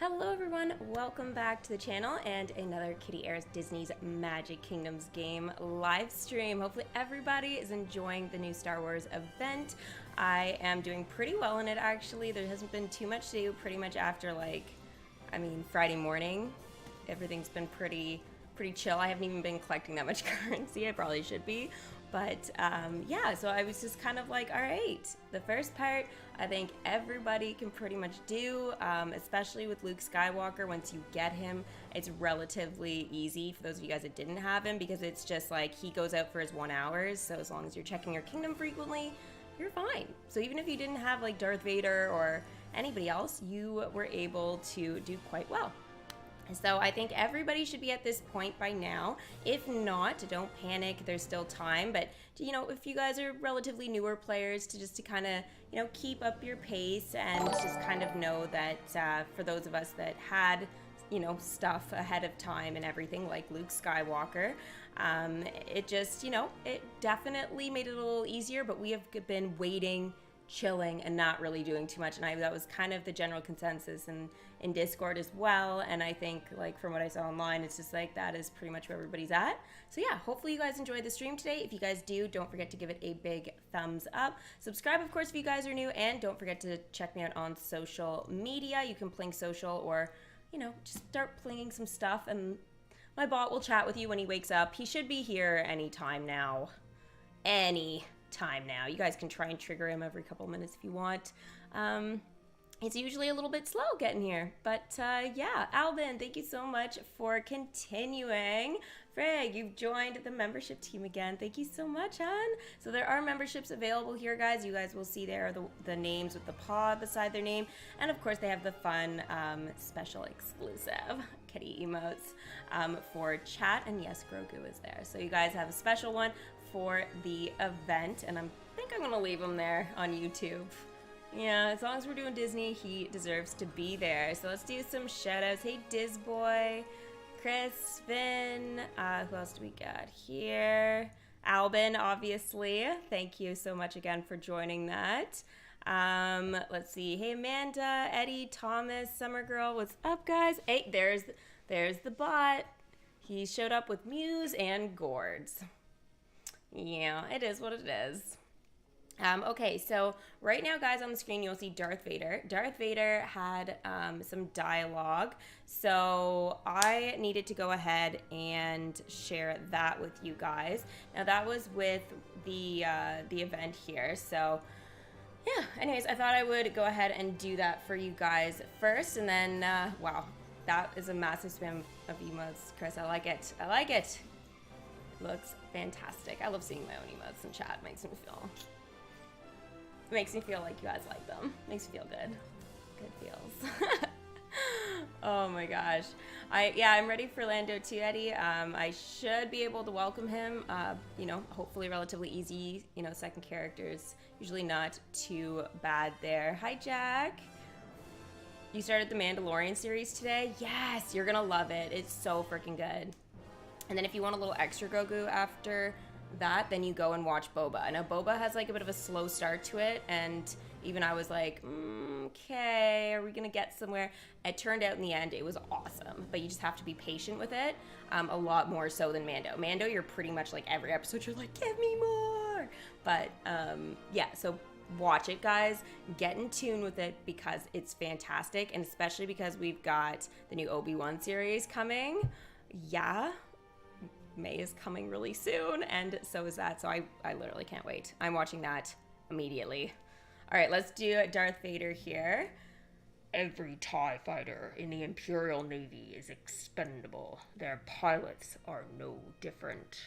Hello everyone, welcome back to the channel and another Kittyarris Disney's Magic Kingdoms game live stream. Hopefully everybody is enjoying the new Star Wars event. I am doing pretty well in it actually. There hasn't been too much to do pretty much after Friday morning. Everything's been pretty chill. I haven't even been collecting that much currency. I probably should be. But yeah, so I was just kind of like, all right, the first part, I think everybody can pretty much do, especially with Luke Skywalker. Once you get him, it's relatively easy for those of you guys that didn't have him, because it's just like he goes out for his 1 hour. So as long as you're checking your kingdom frequently, you're fine. So even if you didn't have like Darth Vader or anybody else, you were able to do quite well. So I think everybody should be at this point by now. If not, don't panic, there's still time. But, you know, if you guys are relatively newer players, to kind of, you know, keep up your pace and just kind of know that for those of us that had, you know, stuff ahead of time and everything, like Luke Skywalker, it just, you know, it definitely made it a little easier, but we have been waiting, chilling, and not really doing too much, and that was kind of the general consensus in Discord as well. And I think, like, from what I saw online, it's just like that is pretty much where everybody's at. So yeah, hopefully you guys enjoyed the stream today. If you guys do, don't forget to give it a big thumbs up. Subscribe, of course, if you guys are new, and don't forget to check me out on social media. You can pling social, or, you know, just start plinging some stuff, and my bot will chat with you when he wakes up. He should be here anytime now. Time now. You guys can try and trigger him every couple minutes if you want. It's usually a little bit slow getting here, but yeah, Alvin, thank you so much for continuing. Frigg, you've joined the membership team again. Thank you so much, hon. So there are memberships available here, guys. You guys will see there the names with the paw beside their name, and of course they have the fun special exclusive kitty emotes for chat, and yes, Grogu is there. So you guys have a special one for the event, and I think I'm gonna leave him there on YouTube. Yeah, as long as we're doing Disney, he deserves to be there. So let's do some shout outs. Hey Dizboy, Chris, Vin, who else do we got here? Albin, obviously. Thank you so much again for joining that. Let's see. Hey Amanda, Eddie, Thomas, Summer Girl, what's up guys? Hey, there's the bot. He showed up with Muse and Gourds. Yeah, it is what it is. Okay, so right now, guys, on the screen, you'll see Darth Vader. Darth Vader had some dialogue, so I needed to go ahead and share that with you guys. Now, that was with the event here, so yeah. Anyways, I thought I would go ahead and do that for you guys first, and then, wow, that is a massive spam of emotes, Chris. I like it. I like it. Looks fantastic. I love seeing my own emotes in chat. Makes me feel like you guys like them. Makes me feel good. Good feels. Oh my gosh. I'm ready for Lando too, Eddie. I should be able to welcome him. You know, hopefully relatively easy. You know, second characters usually not too bad there. Hi, Jack. You started the Mandalorian series today? Yes, you're gonna love it. It's so freaking good. And then if you want a little extra Grogu after that, then you go and watch Boba. Now Boba has like a bit of a slow start to it, and even I was like, okay, are we gonna get somewhere? It turned out in the end it was awesome, but you just have to be patient with it, a lot more so than Mando. You're pretty much like every episode you're like, give me more. But yeah, so watch it, guys. Get in tune with it because it's fantastic, and especially because we've got the new Obi-Wan series coming. Yeah, May is coming really soon, and so is that, so I literally can't wait. I'm watching that immediately. All right, let's do Darth Vader here. Every TIE fighter in the Imperial Navy is expendable. Their pilots are no different.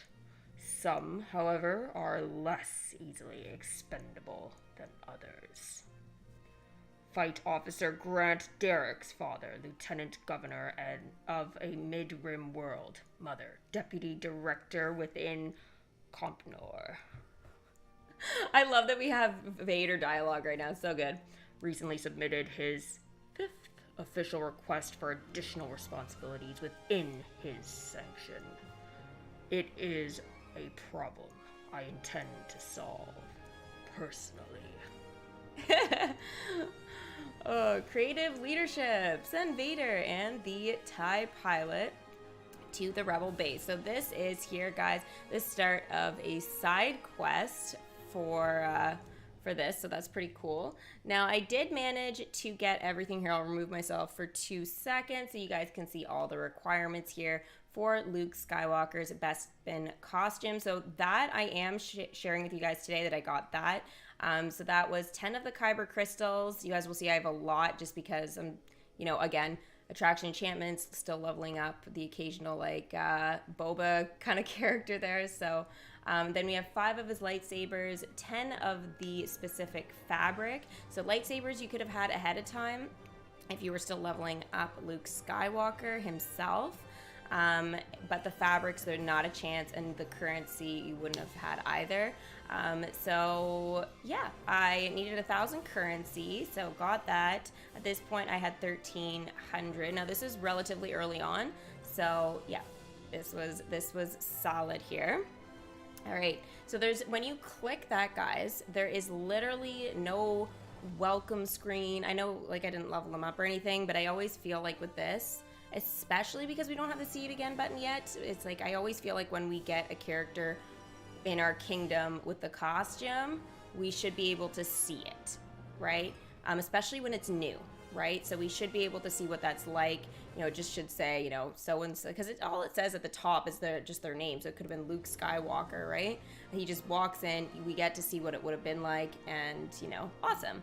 Some, however, are less easily expendable than others. Fight Officer Grant Derrick's father, Lieutenant Governor of a mid-rim world. Mother, Deputy Director within Compnor. I love that we have Vader dialogue right now. So good. Recently submitted his 5th official request for additional responsibilities within his sanction. It is a problem I intend to solve personally. Oh, creative leadership. Send Vader and the TIE pilot to the Rebel base. So this is here, guys, the start of a side quest for this, so that's pretty cool. Now, I did manage to get everything here. I'll remove myself for 2 seconds so you guys can see all the requirements here for Luke Skywalker's best spin costume. So that I am sharing with you guys today that I got that. So that was 10 of the Kyber crystals. You guys will see I have a lot just because I'm, again, attraction enchantments, still leveling up the occasional like Boba kind of character there. So then we have 5 of his lightsabers, 10 of the specific fabric. So lightsabers you could have had ahead of time if you were still leveling up Luke Skywalker himself. But the fabrics, they're not a chance, and the currency you wouldn't have had either. So yeah, I needed 1,000 currency, so got that. At this point, I had 1,300. Now this is relatively early on, so yeah, this was solid here. All right, so when you click that, guys, there is literally no welcome screen. I know, like, I didn't level them up or anything, but I always feel like with this, especially because we don't have the see it again button yet, it's like I always feel like when we get a character in our kingdom with the costume, we should be able to see it, right? Especially when it's new, right? So we should be able to see what that's like. It just should say, so and so, because all it says at the top is just their name. So it could have been Luke Skywalker, right? He just walks in, we get to see what it would have been like, and awesome.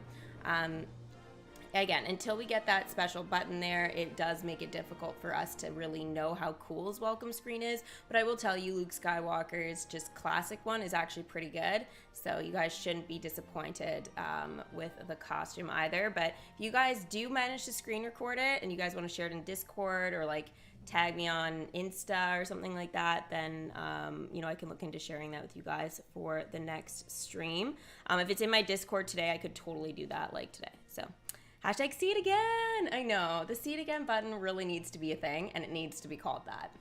Again, until we get that special button there, it does make it difficult for us to really know how cool his welcome screen is. But I will tell you, Luke Skywalker's just classic one is actually pretty good. So you guys shouldn't be disappointed with the costume either. But if you guys do manage to screen record it and you guys want to share it in Discord or like tag me on Insta or something like that, then I can look into sharing that with you guys for the next stream. If it's in my Discord today, I could totally do that like today. So hashtag see it again. I know, the see it again button really needs to be a thing, and it needs to be called that.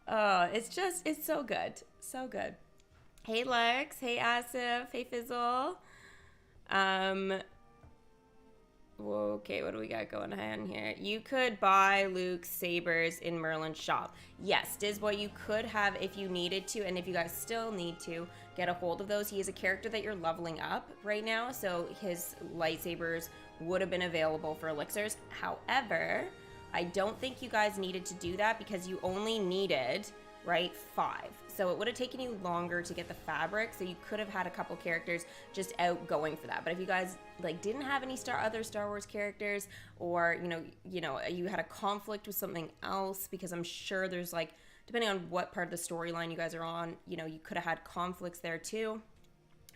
Oh, it's so good. So good. Hey Lex, hey Asif, hey Fizzle. Okay, what do we got going on here? You could buy Luke's sabers in Merlin's shop. Yes, Dizboy, you could have if you needed to, and if you guys still need to, get a hold of those. He is a character that you're leveling up right now, so his lightsabers would have been available for elixirs. However, I don't think you guys needed to do that because you only needed, 5. So it would have taken you longer to get the fabric, so you could have had a couple characters just out going for that. But if you guys didn't have any other Star Wars characters, or you had a conflict with something else, because I'm sure there's depending on what part of the storyline you guys are on, you could have had conflicts there too.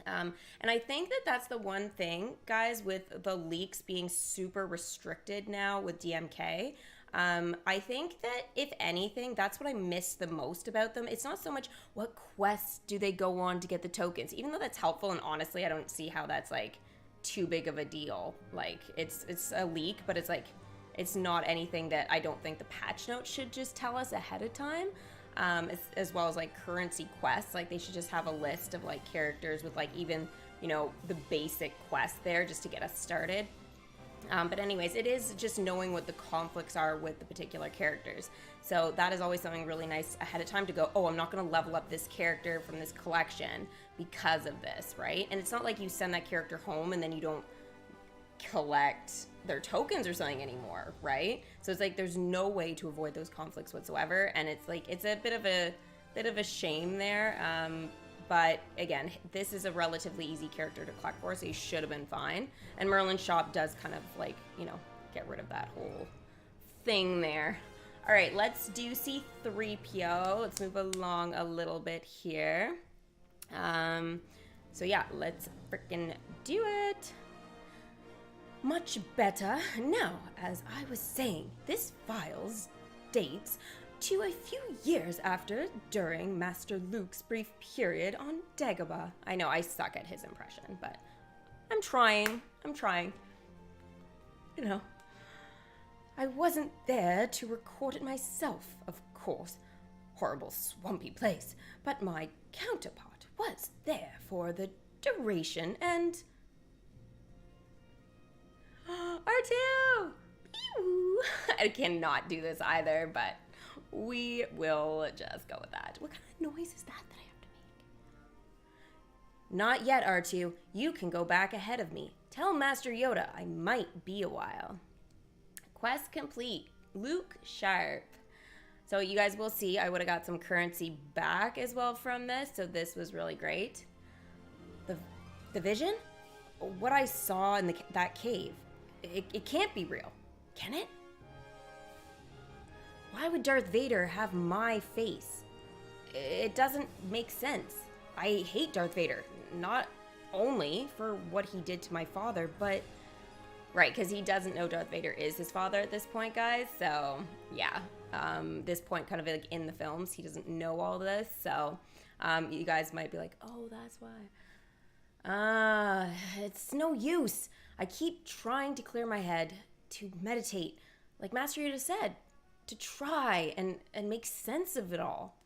And I think that that's the one thing, guys, with the leaks being super restricted now with DMK. I think that if anything, that's what I miss the most about them. It's not so much what quests do they go on to get the tokens, even though that's helpful, and honestly, I don't see how that's too big of a deal. It's a leak, but it's not anything that I don't think the patch notes should just tell us ahead of time. As well as currency quests, they should just have a list of characters with even the basic quest there just to get us started. But anyways, it is just knowing what the conflicts are with the particular characters. So that is always something really nice ahead of time to go, oh, I'm not going to level up this character from this collection because of this, right? And it's not like you send that character home and then you don't collect their tokens or something anymore, right? So it's there's no way to avoid those conflicts whatsoever, and it's a bit of a shame there. But again, this is a relatively easy character to collect for, so you should have been fine. And Merlin's shop does kind of get rid of that whole thing there. All right, let's do C-3PO. Let's move along a little bit here. So yeah, let's freaking do it. Much better. Now, as I was saying, this file's dates to a few years after, during Master Luke's brief period on Dagobah. I know I suck at his impression, but I'm trying. I wasn't there to record it myself, of course. Horrible, swampy place. But my counterpart was there for the duration, and R2! Pew! I cannot do this either, but we will just go with that. What kind of noise is that I have to make? Not yet, R2. You can go back ahead of me. Tell Master Yoda I might be a while. Quest complete. Luke Sharp. So you guys will see I would have got some currency back as well from this, so this was really great. The vision? What I saw in that cave, it can't be real, can it? Why would Darth Vader have my face? It doesn't make sense. I hate Darth Vader, not only for what he did to my father, but... Right, because he doesn't know Darth Vader is his father at this point, guys, so yeah. This point kind of like in the films, he doesn't know all this, so you guys might be like, oh, that's why. It's no use. I keep trying to clear my head, to meditate, like Master Yoda said, to try and make sense of it all.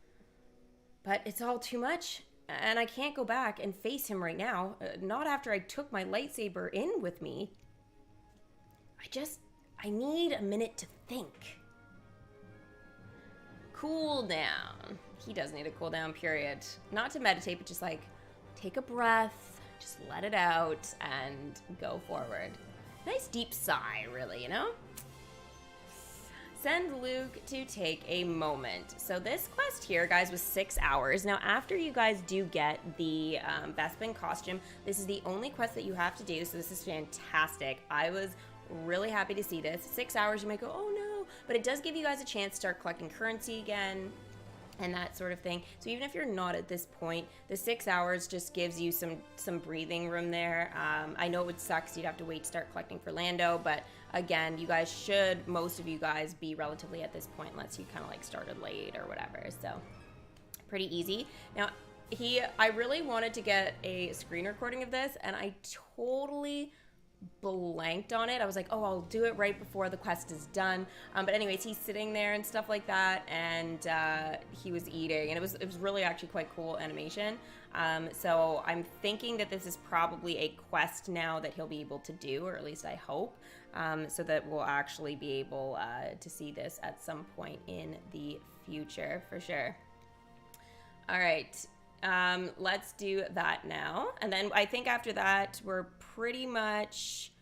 But it's all too much, and I can't go back and face him right now, not after I took my lightsaber in with me. I need a minute to think. Cool down. He does need a cool down period. Not to meditate, but just like take a breath, just let it out, and go forward. Nice deep sigh, really, you know? Send Luke to take a moment. So this quest here, guys, was 6 hours. Now, after you guys do get the Bespin costume, this is the only quest that you have to do, so this is fantastic. I was really happy to see this. 6 hours, you might go, oh no, but it does give you guys a chance to start collecting currency again and that sort of thing. So even if you're not at this point, the 6 hours just gives you some breathing room there. I know it would suck, so you'd have to wait to start collecting for Lando, but again, you guys should, most of you guys, be relatively at this point unless you kind of like started late or whatever. So pretty easy. Now I really wanted to get a screen recording of this, and I totally blanked on it. I was like, oh, I'll do it right before the quest is done. But anyways, he's sitting there and stuff like that, and he was eating, and it was really actually quite cool animation. So I'm thinking that this is probably a quest now that he'll be able to do, or at least I hope, so that we'll actually be able to see this at some point in the future for sure. All right. Let's do that now. And then I think after that, we're pretty much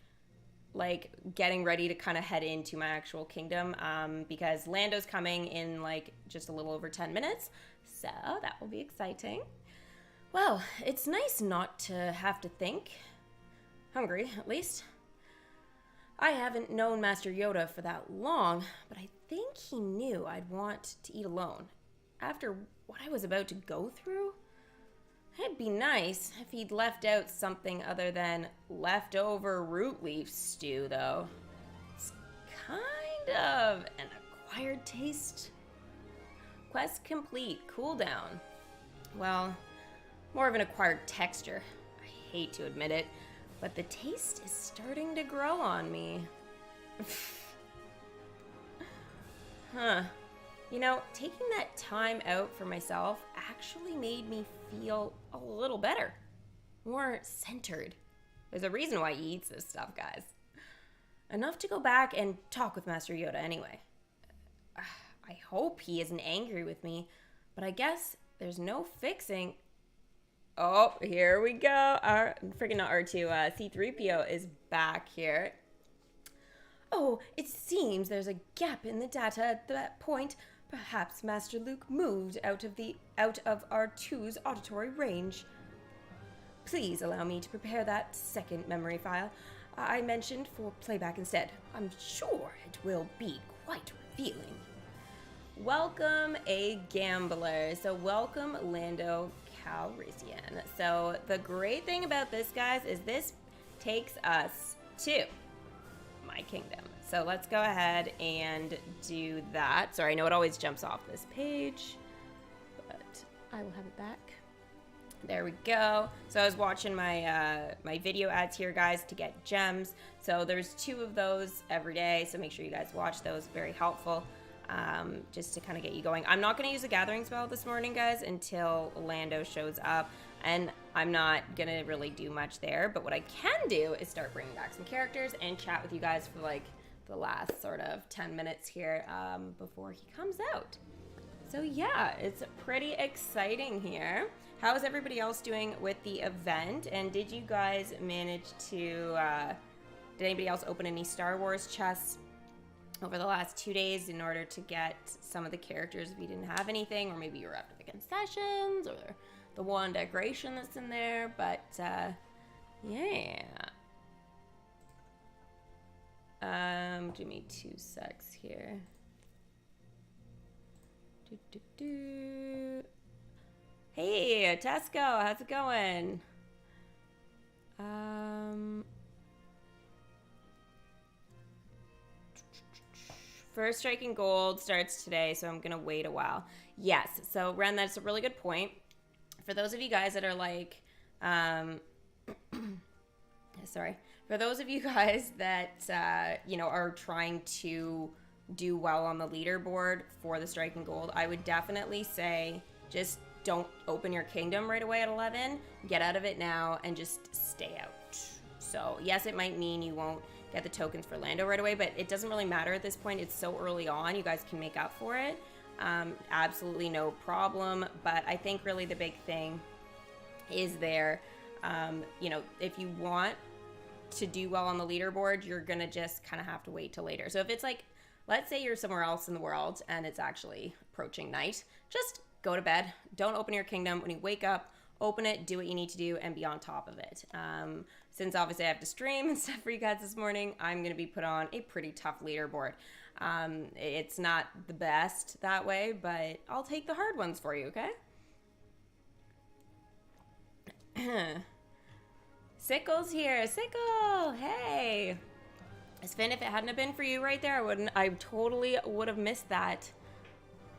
like getting ready to kind of head into my actual kingdom, because Lando's coming in like just a little over 10 minutes. So that will be exciting. Well, it's nice not to have to think. Hungry, at least. I haven't known Master Yoda for that long, but I think he knew I'd want to eat alone. After what I was about to go through, it'd be nice if he'd left out something other than leftover root leaf stew, though. It's kind of an acquired taste. Quest complete. Cool down. Well, more of an acquired texture. I hate to admit it, but the taste is starting to grow on me. Huh. You know, taking that time out for myself actually made me feel a little better, more centered. There's a reason why he eats this stuff, guys. Enough to go back and talk with Master Yoda anyway. I hope he isn't angry with me, but I guess there's no fixing. Oh, here we go. Freaking not R2, C-3PO is back here. Oh, it seems there's a gap in the data at that point. Perhaps Master Luke moved out of R2's auditory range. Please allow me to prepare that second memory file I mentioned for playback instead. I'm sure it will be quite revealing. Welcome, a gambler. So welcome, Lando Calrissian. So the great thing about this, guys, is this takes us to my kingdom. So let's go ahead and do that. Sorry, I know it always jumps off this page, but I will have it back. There we go. So I was watching my my video ads here, guys, to get gems. So there's 2 of those every day, so make sure you guys watch those. Very helpful, just to kind of get you going. I'm not going to use a gathering spell this morning, guys, until Lando shows up. And I'm not gonna really do much there, but what I can do is start bringing back some characters and chat with you guys for like the last sort of 10 minutes here before he comes out. So yeah, it's pretty exciting here. How is everybody else doing with the event? And did you guys manage to, did anybody else open any Star Wars chests over the last 2 days in order to get some of the characters if you didn't have anything, or maybe you were after the concessions, or the one decoration that's in there, but yeah. Give me 2 secs here. Hey, Tesco, how's it going? First Striking Gold starts today, so I'm gonna wait a while. Yes, so Ren, that's a really good point. For those of you guys that are like, sorry. For those of you guys that, you know, are trying to do well on the leaderboard for the Striking Gold, I would definitely say just don't open your kingdom right away at 11. Get out of it now and just stay out. So yes, it might mean you won't get the tokens for Lando right away, but it doesn't really matter at this point. It's so early on. You guys can make up for it. Absolutely no problem. But I think really the big thing is there, you know, if you want to do well on the leaderboard, you're gonna just kind of have to wait till later. So if it's like, let's say you're somewhere else in the world and it's actually approaching night, just go to bed. Don't open your kingdom. When you wake up, open it, do what you need to do, and be on top of it. Since obviously I have to stream and stuff for you guys this morning, I'm going to be put on a pretty tough leaderboard. It's not the best that way, but I'll take the hard ones for you, okay? Sickle's here. Sickle! Hey! Finn, if it hadn't have been for you right there, I totally would have missed that.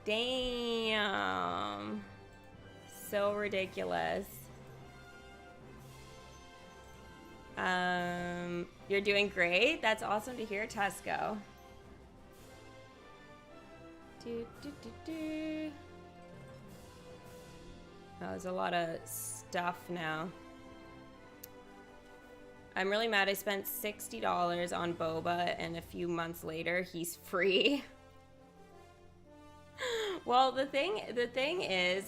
Damn. So ridiculous. You're doing great. That's awesome to hear, Tesco. Oh, there's a lot of stuff now. I'm really mad I spent $60 on Boba and a few months later he's free. Well, the thing is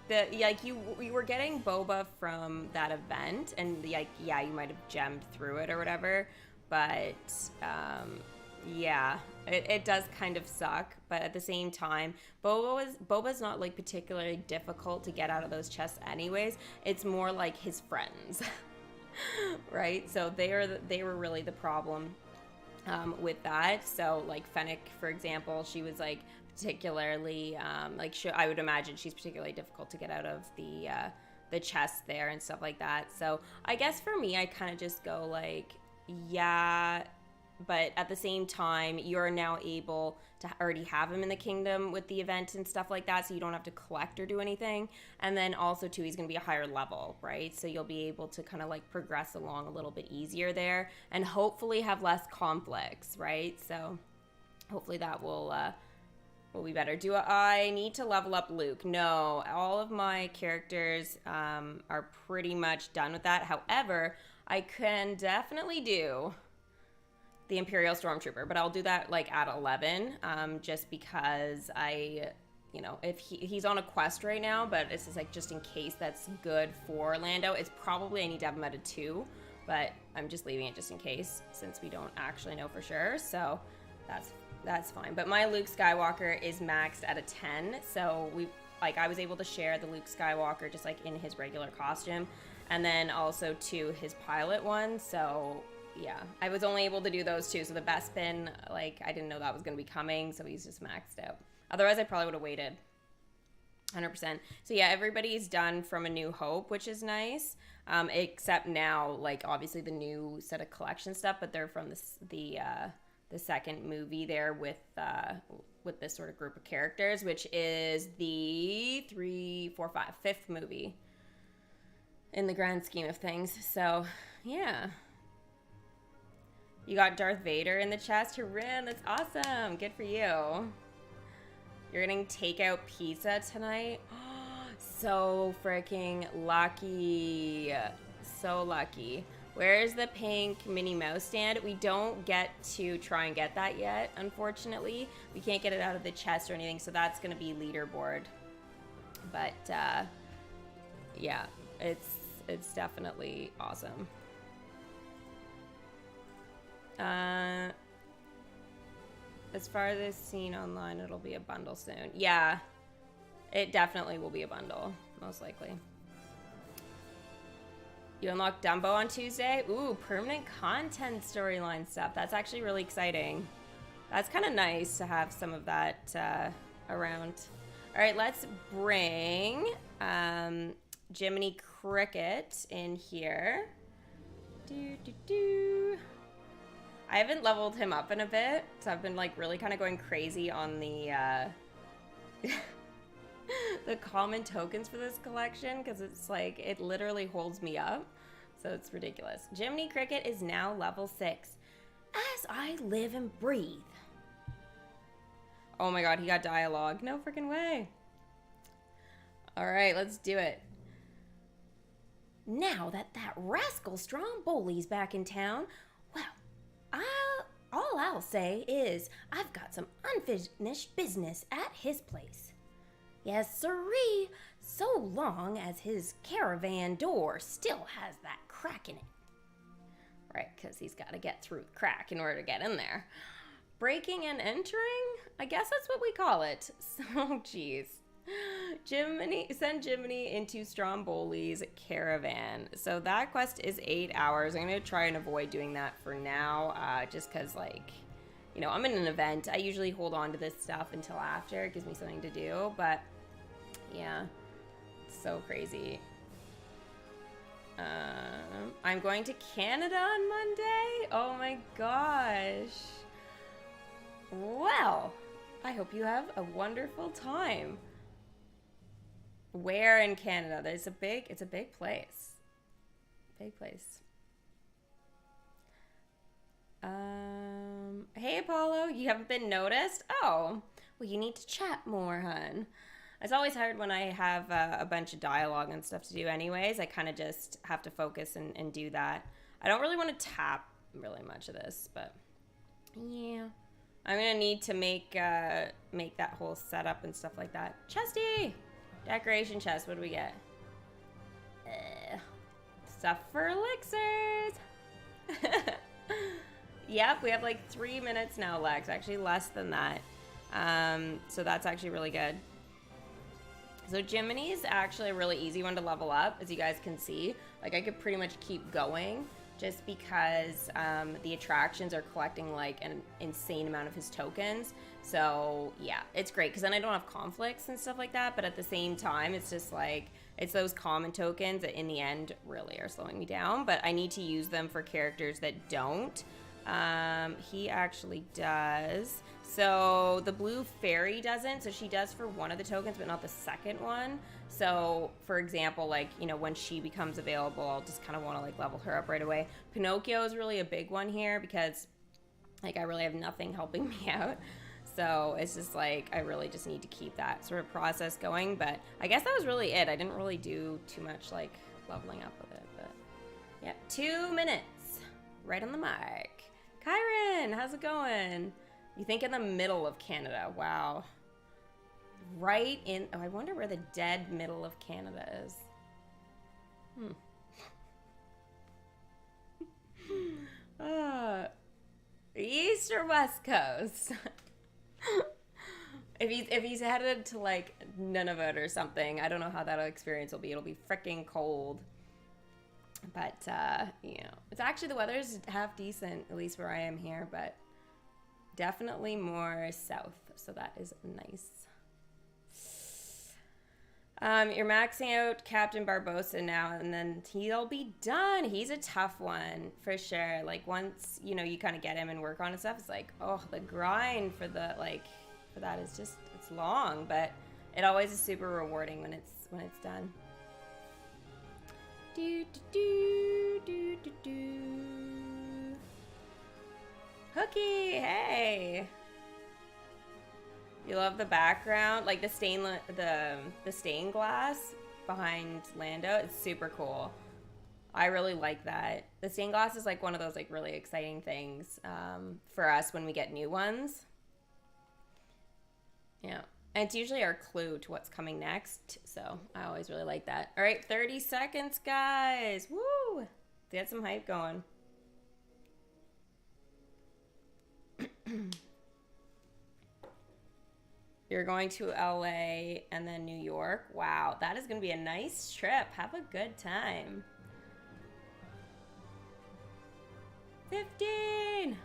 that you were getting Boba from that event, and like, yeah, you might have gemmed through it or whatever, but yeah, it does kind of suck. But at the same time, Boba's not like particularly difficult to get out of those chests anyways. It's more like his friends, right? So they were really the problem with that. So like Fennec, for example, she was like particularly I would imagine she's particularly difficult to get out of the chest there and stuff like that. So I guess for me, I kind of just go like, yeah, but at the same time, you're now able to already have him in the kingdom with the event and stuff like that, so you don't have to collect or do anything. And then also too, he's going to be a higher level, right? So you'll be able to kind of like progress along a little bit easier there, and hopefully have less conflicts, right? So hopefully that will be better. Do I need to level up Luke? No, all of my characters are pretty much done with that. However, I can definitely do the Imperial Stormtrooper, but I'll do that like at 11, just because you know, if he's on a quest right now, but this is like just in case that's good for Lando. It's probably I need to have him at a 2, but I'm just leaving it just in case since we don't actually know for sure. So that's fine. But my Luke Skywalker is maxed at a 10, so I was able to share the Luke Skywalker just like in his regular costume, and then also to his pilot one. So yeah, I was only able to do those two. So the Bespin, like, I didn't know that was going to be coming, so he's just maxed out. Otherwise, I probably would have waited 100%. So yeah, everybody's done from A New Hope, which is nice, except now, like, obviously the new set of collection stuff, but they're from the second movie there with this sort of group of characters, which is the 5th movie in the grand scheme of things. So yeah. You got Darth Vader in the chest. Harin, that's awesome. Good for you. You're getting takeout pizza tonight. So freaking lucky. So lucky. Where's the pink Minnie Mouse stand? We don't get to try and get that yet, unfortunately. We can't get it out of the chest or anything, so that's going to be leaderboard. But, yeah, it's definitely awesome. As far as this seen online, it'll be a bundle soon. Yeah, it definitely will be a bundle, most likely. You unlock Dumbo on Tuesday? Ooh, permanent content storyline stuff. That's actually really exciting. That's kind of nice to have some of that around. All right, let's bring Jiminy Cricket in here. I haven't leveled him up in a bit, so I've been like really kind of going crazy on the the common tokens for this collection because it's like it literally holds me up, so it's ridiculous. Jiminy Cricket is now level 6. As I live and breathe. Oh my god, he got dialogue. No freaking way. All right, let's do it. Now that rascal Stromboli's back in town, well, all I'll say is I've got some unfinished business at his place. Yes, sirree, so long as his caravan door still has that crack in it. Right, because he's got to get through the crack in order to get in there. Breaking and entering? I guess that's what we call it. So, geez. Send Jiminy into Stromboli's caravan. So that quest is 8 hours. I'm going to try and avoid doing that for now, just because, like, you know, I'm in an event. I usually hold on to this stuff until after. It gives me something to do, but yeah, it's so crazy. I'm going to Canada on Monday. Oh my gosh. Well, I hope you have a wonderful time. Where in Canada? It's a big place. Big place. Hey Apollo, you haven't been noticed? Oh, well you need to chat more, hun. It's always hard when I have a bunch of dialogue and stuff to do anyways. I kind of just have to focus and do that. I don't really want to tap really much of this, but yeah. I'm gonna need to make that whole setup and stuff like that. Chesty! Decoration chest, what do we get? Stuff for elixirs! Yep, we have like 3 minutes now, Lex. Actually less than that. So that's actually really good. So Jiminy is actually a really easy one to level up, as you guys can see. Like I could pretty much keep going just because the attractions are collecting like an insane amount of his tokens. So yeah, it's great because then I don't have conflicts and stuff like that. But at the same time, it's just like, it's those common tokens that in the end really are slowing me down. But I need to use them for characters that don't. He actually does. So the blue fairy doesn't, so she does for one of the tokens, but not the second one. So for example, like, you know, when she becomes available, I'll just kind of want to like level her up right away. Pinocchio is really a big one here because like I really have nothing helping me out. So it's just like, I really just need to keep that sort of process going. But I guess that was really it. I didn't really do too much like leveling up with it, but yeah, 2 minutes right on the mark. Kyron, how's it going? You think in the middle of Canada. Wow. Right in... Oh, I wonder where the dead middle of Canada is. East or West Coast? If he's headed to, like, Nunavut or something, I don't know how that experience will be. It'll be freaking cold. But, you know, it's actually, the weather's half decent, at least where I am here, but definitely more south, so that is nice. You're maxing out Captain Barbossa now, and then he'll be done. He's a tough one, for sure. Like, once, you know, you kind of get him and work on his stuff, it's like, oh, the grind for the, like, for that is just, it's long, but it always is super rewarding when it's done. Do, do, do, do, do, do. Hooky, hey. You love the background, like the stained glass. behind Lando. It's super cool. I really like that. The stained glass is like one of those like really exciting things for us when we get new ones. Yeah. And it's usually our clue to what's coming next. So I always really like that. All right, 30 seconds, guys. Woo! Get some hype going. You're going to LA and then New York. Wow, that is going to be a nice trip. Have a good time. 15.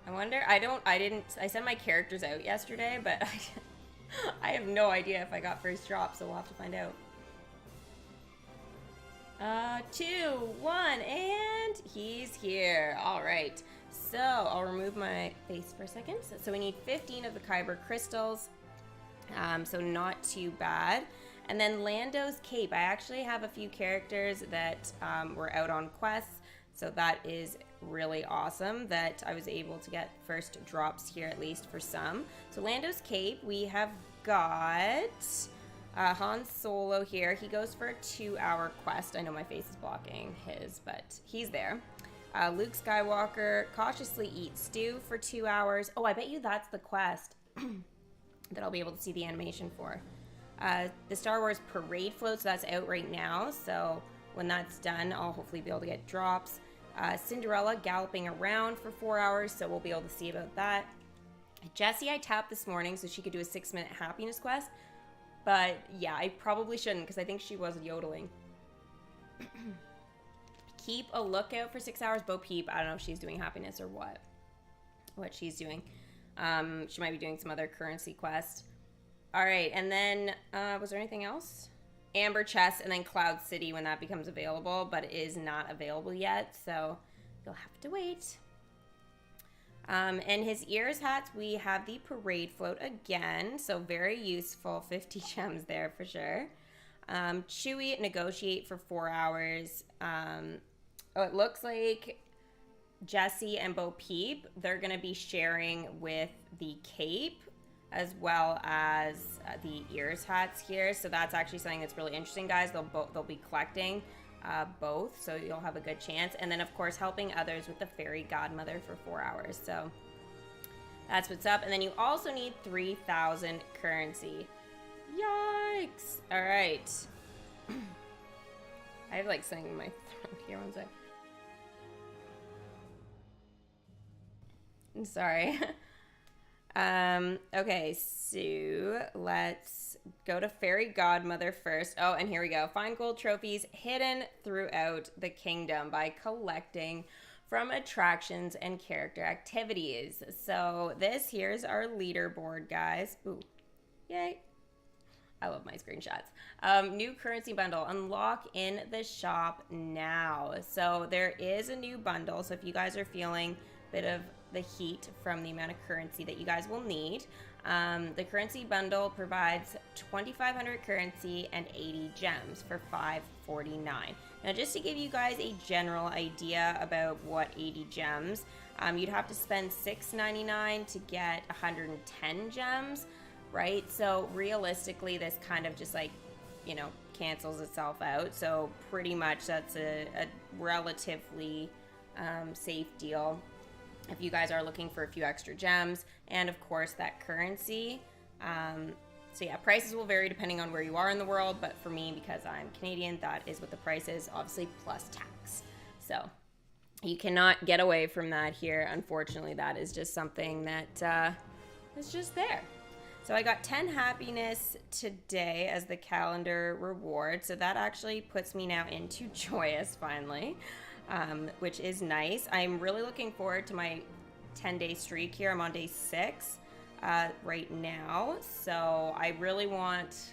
I wonder, I sent my characters out yesterday, but I have no idea if I got first drop, so we'll have to find out. 2, 1, and he's here. All right, so I'll remove my face for a second. So we need 15 of the Kyber crystals, so not too bad. And then Lando's cape. I actually have a few characters that were out on quests, so that is really awesome that I was able to get first drops here, at least for some. So Lando's cape, we have got Han Solo here. He goes for a 2-hour quest. I know my face is blocking his, but he's there. Luke Skywalker, cautiously eat stew for 2 hours. Oh, I bet you that's the quest that I'll be able to see the animation for. The Star Wars parade float, so that's out right now. So when that's done, I'll hopefully be able to get drops. Cinderella galloping around for 4 hours, so we'll be able to see about that. Jessie I tapped this morning so she could do a 6-minute happiness quest, but yeah, I probably shouldn't because I think she was yodeling. Keep a lookout for 6 hours. Bo Peep, I don't know if she's doing happiness or what she's doing. She might be doing some other currency quest. All right, and then was there anything else? Amber Chest, and then Cloud City when that becomes available, but it is not available yet, so you'll have to wait. And his ears hats, we have the parade float again, so very useful. 50 gems there for sure. Chewie, negotiate for 4 hours. Oh, it looks like Jessie and Bo Peep, they're going to be sharing with the cape as well as the ears hats here. So that's actually something that's really interesting, guys. They'll be collecting both, so you'll have a good chance. And then, of course, helping others with the fairy godmother for 4 hours. So that's what's up. And then you also need 3,000 currency. Yikes! All right. I have like something in my throat here. One sec. I'm sorry. Okay, so let's go to Fairy Godmother first. Oh, and here we go. Find gold trophies hidden throughout the kingdom by collecting from attractions and character activities. So this here's our leaderboard, guys. Ooh, yay. I love my screenshots. New currency bundle. Unlock in the shop now. So there is a new bundle. So if you guys are feeling a bit of the heat from the amount of currency that you guys will need, the currency bundle provides 2,500 currency and 80 gems for $549. Now, just to give you guys a general idea about what 80 gems, you'd have to spend $6.99 to get 110 gems, right? So realistically, this kind of just like, you know, cancels itself out. So pretty much that's a relatively safe deal if you guys are looking for a few extra gems, and of course that currency. So yeah, prices will vary depending on where you are in the world, but for me, because I'm Canadian, that is what the price is, obviously plus tax. So you cannot get away from that here. Unfortunately, that is just something that is just there. So I got 10 happiness today as the calendar reward. So that actually puts me now into joyous finally. Which is nice. I'm really looking forward to my 10-day streak here. I'm on day 6 right now. So I really want...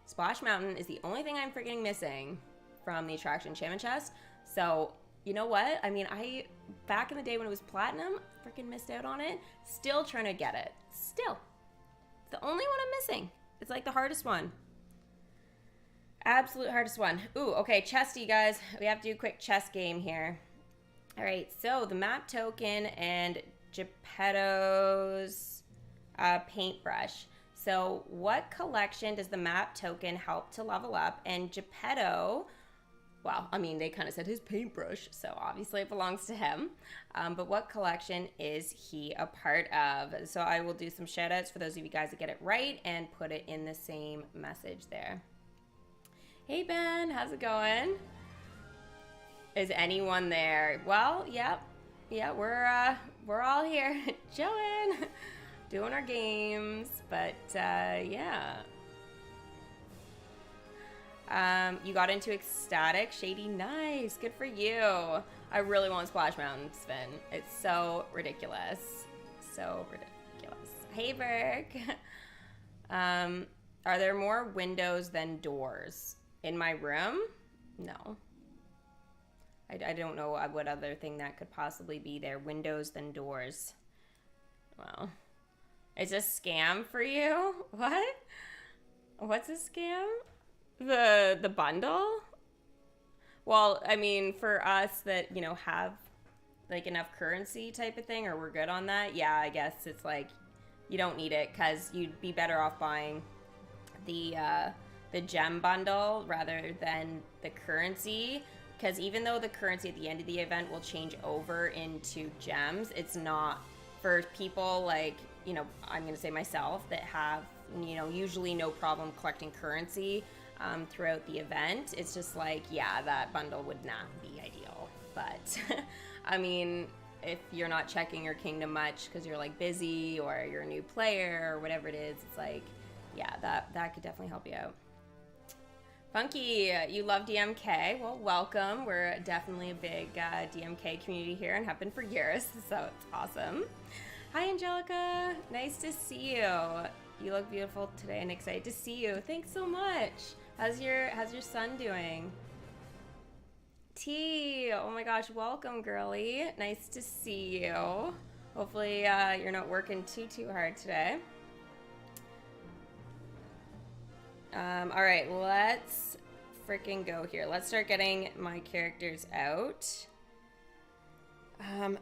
Splash Mountain is the only thing I'm freaking missing from the attraction enchantment chest. So, you know what? I mean, back in the day when it was platinum, freaking missed out on it. Still trying to get it. Still. It's the only one I'm missing. It's like the hardest one. Absolute hardest one. Ooh, okay, chesty, guys. We have to do a quick chess game here. All right, so the map token and Geppetto's paintbrush. So what collection does the map token help to level up? And Geppetto, well, I mean, they kind of said his paintbrush, so obviously it belongs to him. But what collection is he a part of? So I will do some shout outs for those of you guys that get it right and put it in the same message there. Hey Ben, how's it going? Is anyone there? Well, yep. Yeah, we're all here chilling, doing our games, but yeah. You got into Ecstatic. Shady, nice. Good for you. I really want Splash Mountain Spin. It's so ridiculous. So ridiculous. Hey, Burke. Are there more windows than doors in my room? No. I don't know what other thing that could possibly be there. Windows than doors. Well, it's a scam for you? What? What's a scam? The bundle? Well, I mean, for us that, you know, have like enough currency type of thing, or we're good on that, yeah, I guess it's like you don't need it because you'd be better off buying the gem bundle rather than the currency. Because even though the currency at the end of the event will change over into gems, it's not for people like, you know, I'm going to say myself that have, you know, usually no problem collecting currency throughout the event. It's just like, yeah, that bundle would not be ideal. But I mean, if you're not checking your kingdom much because you're like busy or you're a new player or whatever it is, it's like, yeah, that could definitely help you out. Funky, you love DMK. Well, welcome. We're definitely a big DMK community here and have been for years, so it's awesome. Hi, Angelica. Nice to see you. You look beautiful today and excited to see you. Thanks so much. How's your son doing? T, oh my gosh, welcome, girly. Nice to see you. Hopefully you're not working too hard today. All right, let's freaking go here. Let's start getting my characters out.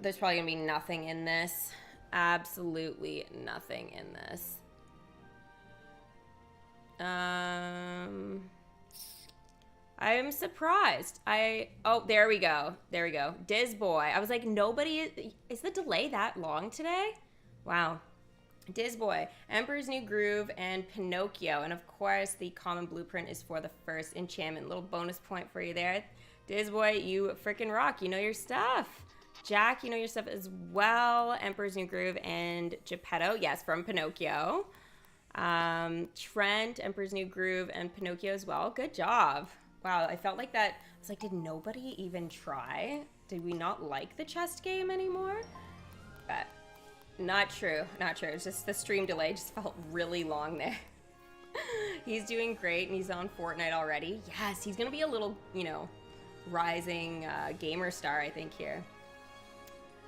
There's probably gonna be nothing in this. Absolutely nothing in this. I'm surprised. Oh, there we go. There we go. Diz Boy. I was like, nobody is the delay that long today? Wow. Diz Boy, Emperor's New Groove, and Pinocchio. And of course, the common blueprint is for the first enchantment. Little bonus point for you there. Diz Boy, you freaking rock. You know your stuff. Jack, you know your stuff as well. Emperor's New Groove and Geppetto. Yes, from Pinocchio. Trent, Emperor's New Groove, and Pinocchio as well. Good job. Wow, I felt like that. I was like, did nobody even try? Did we not like the chest game anymore? But not true. Not true. It's just the stream delay just felt really long there. He's doing great, and he's on Fortnite already. Yes, he's going to be a little, you know, rising gamer star, I think, here.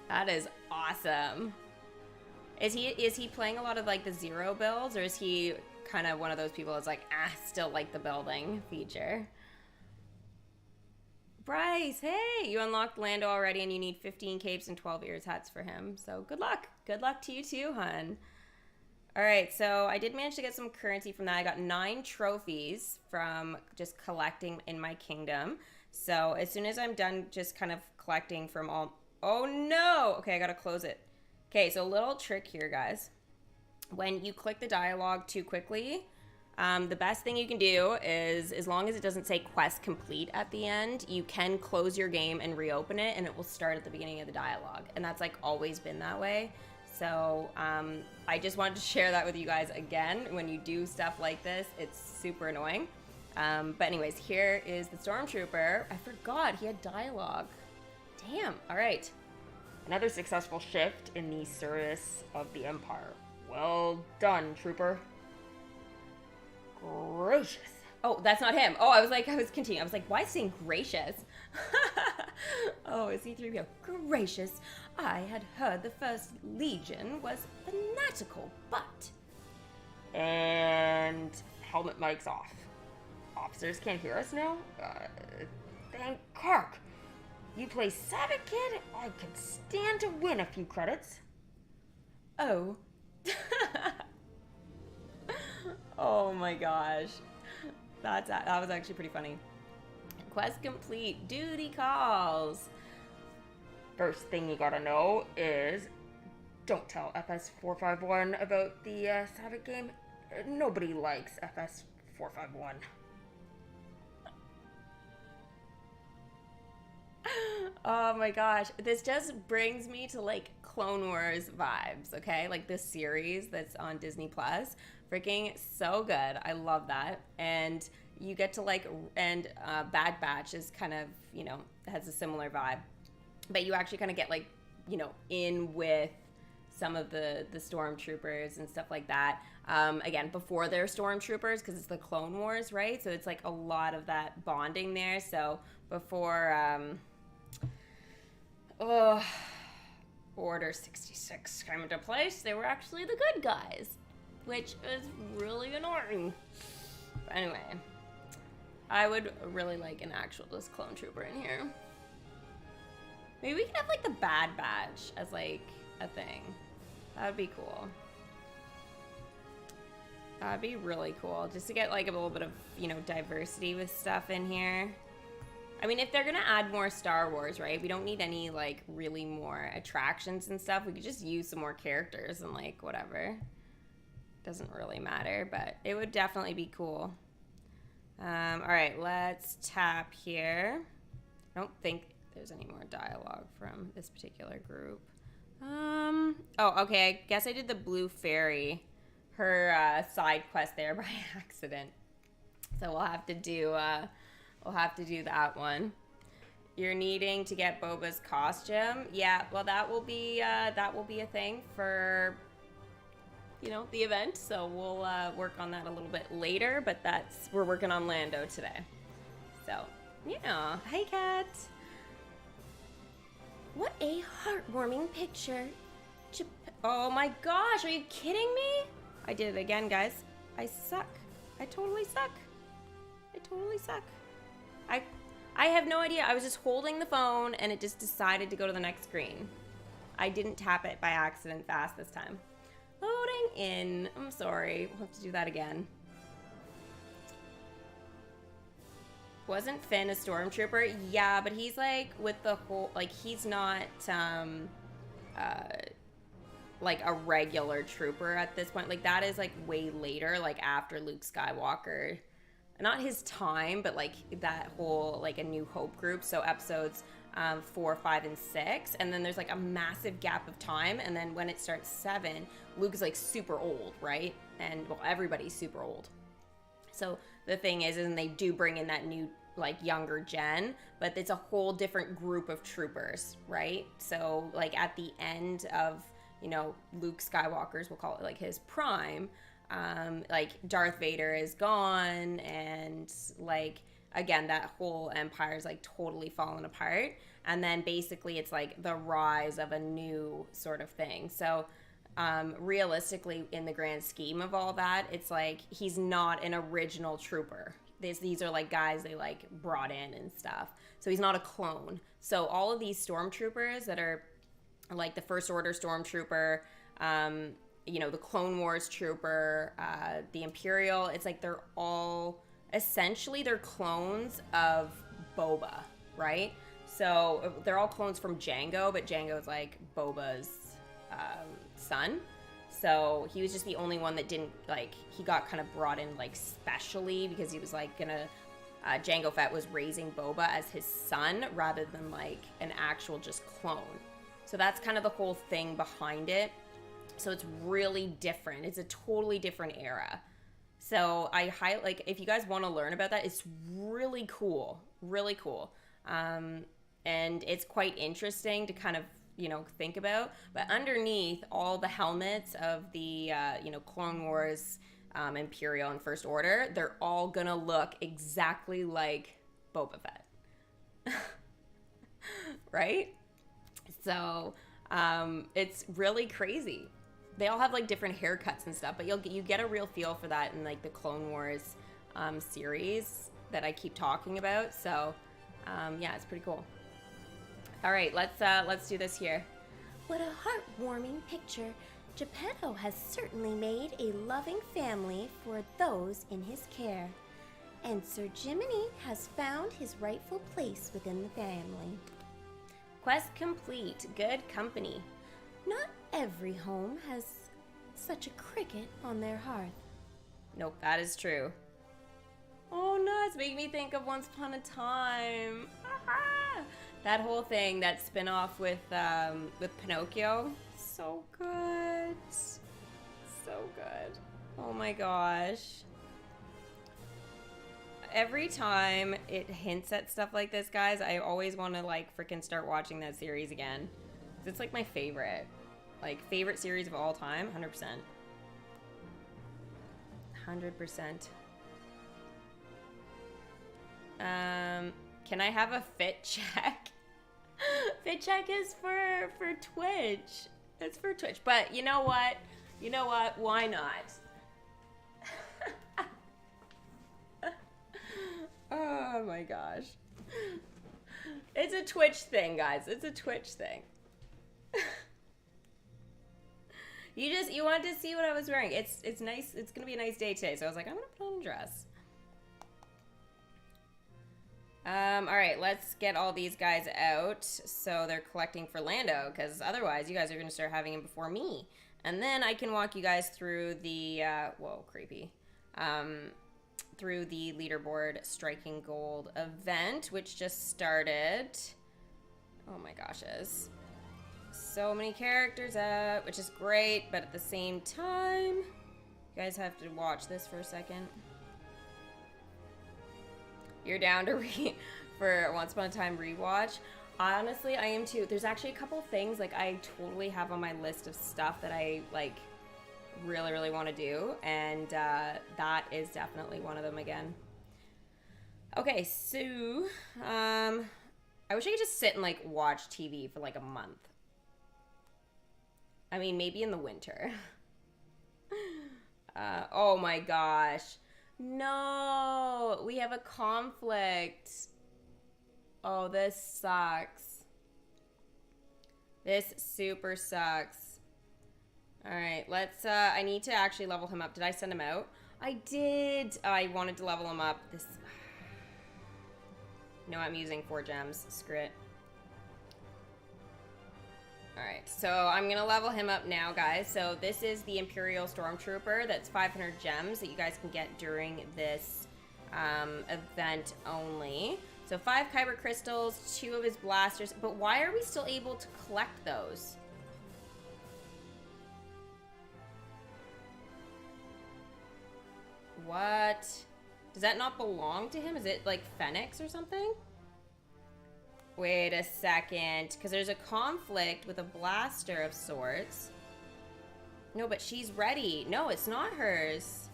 That is awesome. Is he playing a lot of, like, the zero builds, or is he kind of one of those people that's like, still like the building feature? Bryce, hey, you unlocked Lando already and you need 15 capes and 12 ears hats for him. So good luck. Good luck to you too, hun. All right, so I did manage to get some currency from that. I got 9 trophies from just collecting in my kingdom. So as soon as I'm done just kind of collecting from all... Oh no! Okay, I gotta close it. Okay, so a little trick here, guys. When you click the dialogue too quickly... the best thing you can do is, as long as it doesn't say quest complete at the end, you can close your game and reopen it, and it will start at the beginning of the dialogue. And that's like always been that way. So I just wanted to share that with you guys again. When you do stuff like this, it's super annoying. But anyways, here is the Stormtrooper. I forgot he had dialogue. Damn. All right. Another successful shift in the service of the Empire. Well done, Trooper. Gracious. Oh, that's not him. Oh, I was continuing. I was like, why is he saying gracious? Oh, is he 3PO? Gracious. I had heard the First Legion was fanatical, but... And helmet mic's off. Officers can't hear us now? Thank Kirk. You play Savage Kid? I could stand to win a few credits. Oh. Oh my gosh. That was actually pretty funny. Quest complete. Duty calls. First thing you gotta know is don't tell FS451 about the Savage game. Nobody likes FS451. Oh my gosh. This just brings me to like Clone Wars vibes, okay? Like this series that's on Disney Plus. Freaking so good. I love that. And you get to like, and Bad Batch is kind of, you know, has a similar vibe. But you actually kind of get like, you know, in with some of the stormtroopers and stuff like that. Again, before they're stormtroopers, because it's the Clone Wars, right? So it's like a lot of that bonding there. So before Order 66 came into place, they were actually the good guys, which is really annoying. But anyway, I would really like an actual just clone trooper in here. Maybe we can have like the Bad Batch as like a thing. That would be cool. That'd be really cool, just to get like a little bit of, you know, diversity with stuff in here. I mean, if they're gonna add more Star Wars, right? We don't need any like really more attractions and stuff. We could just use some more characters and like whatever. Doesn't really matter, but it would definitely be cool. All right, let's tap here. I don't think there's any more dialogue from this particular group. Oh, okay, I guess I did the Blue Fairy, her side quest there by accident. So we'll have to do that one. You're needing to get Boba's costume. Yeah, well that will be a thing for, you know, the event. So we'll work on that a little bit later, but we're working on Lando today. So, yeah. Hey, Kat. What a heartwarming picture. Oh my gosh, are you kidding me? I did it again, guys. I suck. I totally suck. I have no idea. I was just holding the phone and it just decided to go to the next screen. I didn't tap it by accident fast this time. Loading in. I'm sorry. We'll have to do that again. Wasn't Finn a stormtrooper? Yeah, but he's like with the whole, like he's not like a regular trooper at this point. Like that is like way later, like after Luke Skywalker. Not his time, but like that whole like A New Hope group. So episodes 4, 5, and 6, and then there's like a massive gap of time, and then when it starts 7, Luke is like super old, right? And well, everybody's super old. So the thing is, and they do bring in that new like younger gen, but it's a whole different group of troopers, right? So like at the end of, you know, Luke Skywalker's, we'll call it like his prime, like Darth Vader is gone, and like again that whole empire is like totally fallen apart, and then basically it's like the rise of a new sort of thing. So realistically, in the grand scheme of all that, it's like he's not an original trooper. These are like guys they like brought in and stuff, so he's not a clone. So all of these stormtroopers that are like the First Order stormtrooper, you know, the Clone Wars trooper, the Imperial, it's like they're all essentially they're clones of Boba, right? So they're all clones from Jango, but Jango's like Boba's son. So he was just the only one that didn't, like, he got kind of brought in like specially because he was like gonna Jango Fett was raising Boba as his son rather than like an actual just clone. So that's kind of the whole thing behind it. So it's really different. It's a totally different era. So like if you guys want to learn about that, it's really cool, really cool. And it's quite interesting to kind of, you know, think about. But underneath all the helmets of the, you know, Clone Wars, Imperial, and First Order, they're all gonna look exactly like Boba Fett. Right? So it's really crazy. They all have like different haircuts and stuff, but you get a real feel for that in like the Clone Wars series that I keep talking about. So yeah, it's pretty cool. All right, let's do this here. What a heartwarming picture. Geppetto has certainly made a loving family for those in his care, and Sir Jiminy has found his rightful place within the family. Quest complete. Good company. Not every home has such a cricket on their hearth. Nope, that is true. Oh no, it's making me think of Once Upon a Time. That whole thing, that spin-off with Pinocchio. So good. So good. Oh my gosh. Every time it hints at stuff like this, guys, I always want to like freaking start watching that series again. It's like my favorite. Like favorite series of all time, 100%. 100%. Can I have a fit check? Fit check is for Twitch. It's for Twitch. But you know what? You know what? Why not? Oh my gosh. It's a Twitch thing, guys. It's a Twitch thing. You wanted to see what I was wearing. It's nice. It's gonna be a nice day today, so I was like, I'm gonna put on a dress. All right, let's get all these guys out so they're collecting for Lando, because otherwise you guys are gonna start having him before me, and then I can walk you guys through the whoa, creepy, through the leaderboard striking gold event, which just started. Oh my goshes. So many characters out, which is great, but at the same time, you guys have to watch this for a second. You're down to for a Once Upon a Time rewatch. Honestly, I am too. There's actually a couple things like I totally have on my list of stuff that I like really want to do, and that is definitely one of them again. Okay, so I wish I could just sit and like watch TV for like a month. I mean, maybe in the winter. Oh my gosh. No, we have a conflict. Oh, this sucks. This super sucks. All right, let's, I need to actually level him up. Did I send him out? I did. I wanted to level him up. This. No, I'm using 4 gems. Screw it. Alright, so I'm going to level him up now, guys. So this is the Imperial Stormtrooper. That's 500 gems that you guys can get during this event only. So 5 Kyber Crystals, 2 of his blasters. But why are we still able to collect those? What? Does that not belong to him? Is it like Fennec or something? Wait a second, because there's a conflict with a blaster of sorts. No, but she's ready. No, it's not hers.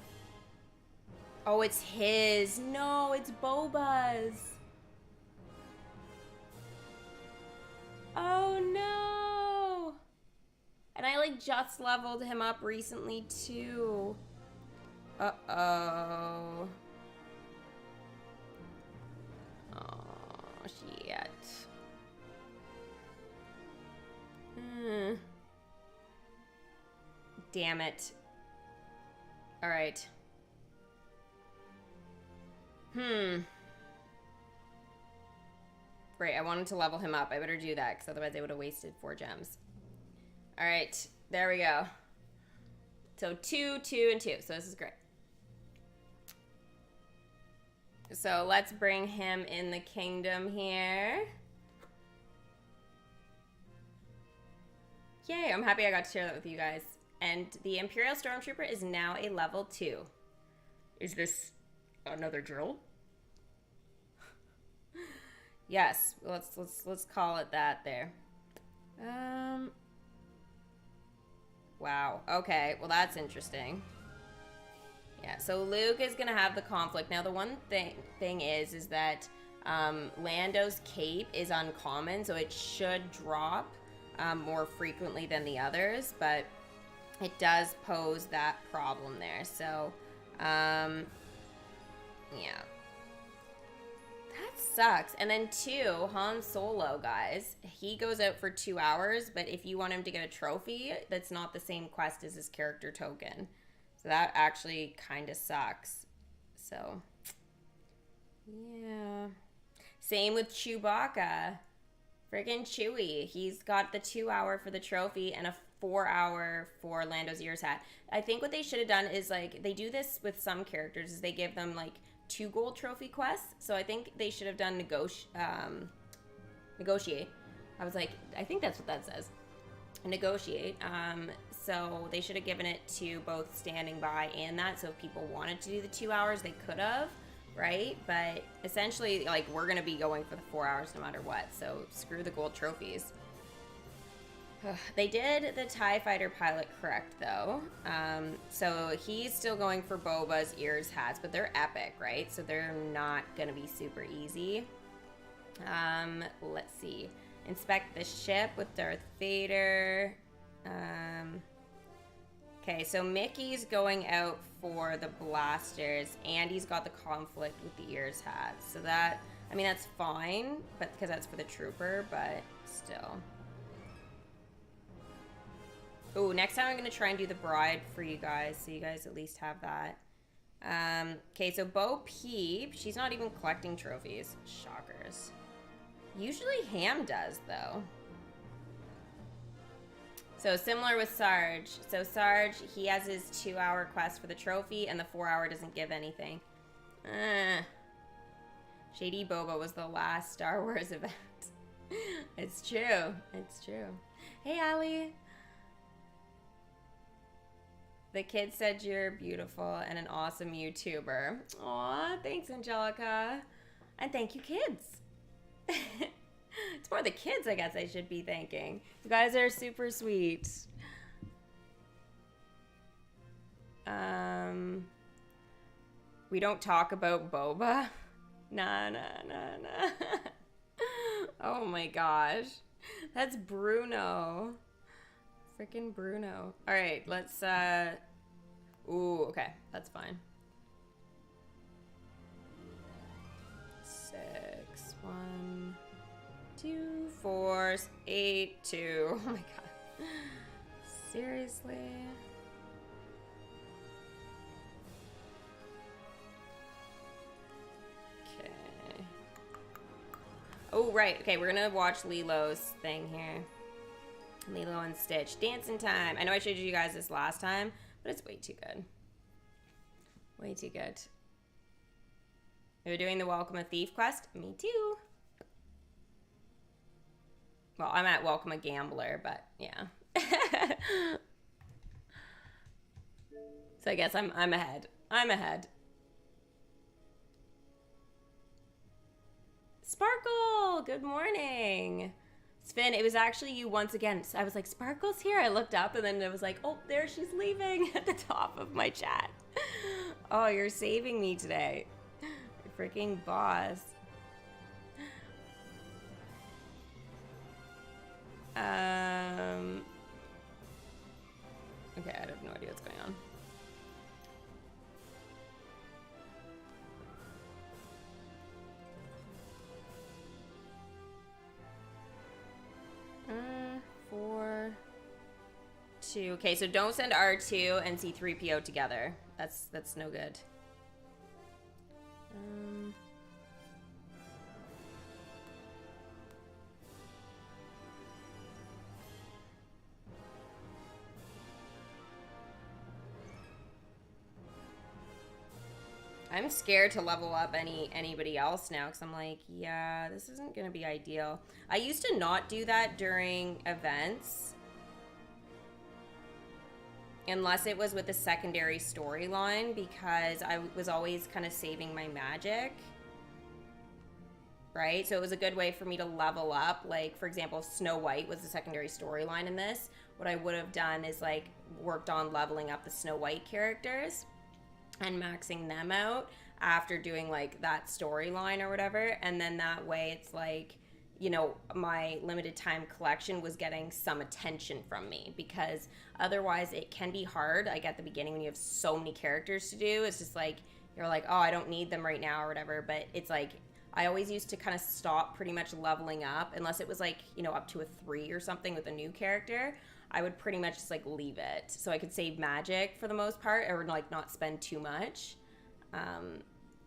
Oh, it's his. No, it's Boba's. Oh, no. And I, like, just leveled him up recently, too. Uh-oh. Oh, shit. Damn it. Alright. Great, I wanted to level him up. I better do that, because otherwise I would have wasted 4 gems. Alright, there we go. So 2, 2, and 2. So this is great. So let's bring him in the kingdom here. Yay, I'm happy I got to share that with you guys. And the Imperial Stormtrooper is now a level 2. Is this another drill? Yes, let's call it that there. Wow. Okay, well that's interesting. Yeah, so Luke is gonna have the conflict. Now the one thing is that Lando's cape is uncommon, so it should drop more frequently than the others, but it does pose that problem there. So, yeah. That sucks. And then 2, Han Solo, guys. He goes out for 2 hours, but if you want him to get a trophy, that's not the same quest as his character token. So that actually kind of sucks. So, yeah. Same with Chewbacca. Friggin' Chewie. He's got the 2 hour for the trophy and a 4 hour for Lando's ears hat. I think what they should have done is, like, they do this with some characters, is they give them, like, 2 gold trophy quests. So I think they should have done negotiate. I was like, I think that's what that says. Negotiate. So they should have given it to both standing by and that. So if people wanted to do the 2 hours, they could have, right? But essentially, like, we're going to be going for the 4 hours no matter what. So screw the gold trophies. They did the TIE Fighter pilot correct, though. So he's still going for Boba's ears hats, but they're epic, right? So they're not going to be super easy. Let's see. Inspect the ship with Darth Vader. Okay, so Mickey's going out for the blasters, and he's got the conflict with the ears hats. So that, I mean, that's fine, but because that's for the trooper, but still. Oh, next time I'm going to try and do the bride for you guys, so you guys at least have that. Okay, so Bo Peep, she's not even collecting trophies. Shockers. Usually Ham does, though. So similar with Sarge. So Sarge, he has his 2 hour quest for the trophy, and the 4 hour doesn't give anything. Shady Boba was the last Star Wars event. It's true. It's true. Hey, Allie. The kid said you're beautiful and an awesome YouTuber. Aw, thanks, Angelica. And thank you, kids. It's more the kids, I guess, I should be thanking. You guys are super sweet. We don't talk about Boba? Nah. Oh my gosh. That's Bruno. Freaking Bruno. All right, let's, ooh, okay, that's fine. 6, 1, 2, 4, 8, 2. Oh my god. Seriously? Okay. Oh, right. Okay, we're gonna watch Lilo's thing here. Lilo and Stitch. Dancing time. I know I showed you guys this last time, but it's way too good. Way too good. You're doing the Welcome a Thief quest? Me too. Well, I'm at Welcome a Gambler, but yeah. So I guess I'm ahead. I'm ahead. Sparkle! Good morning. Sven, it was actually you once again. So I was like, Sparkle's here. I looked up and then it was like, oh, there she's leaving at the top of my chat. Oh, you're saving me today. You're freaking boss. Okay, I have no idea what's going on. Four, 2. Okay, so don't send R2 and C3PO together. That's no good. I'm scared to level up anybody else now because I'm like, yeah, this isn't going to be ideal. I used to not do that during events unless it was with a secondary storyline because I was always kind of saving my magic, right? So it was a good way for me to level up. Like, for example, if Snow White was the secondary storyline in this, what I would have done is, like, worked on leveling up the Snow White characters and maxing them out after doing like that storyline or whatever, and then that way it's like, you know, my limited time collection was getting some attention from me because otherwise it can be hard, like at the beginning when you have so many characters to do. It's just like you're like, oh, I don't need them right now or whatever, but it's like I always used to kind of stop pretty much leveling up unless it was like, you know, up to a 3 or something with a new character. I would pretty much just like leave it so I could save magic for the most part, or like not spend too much,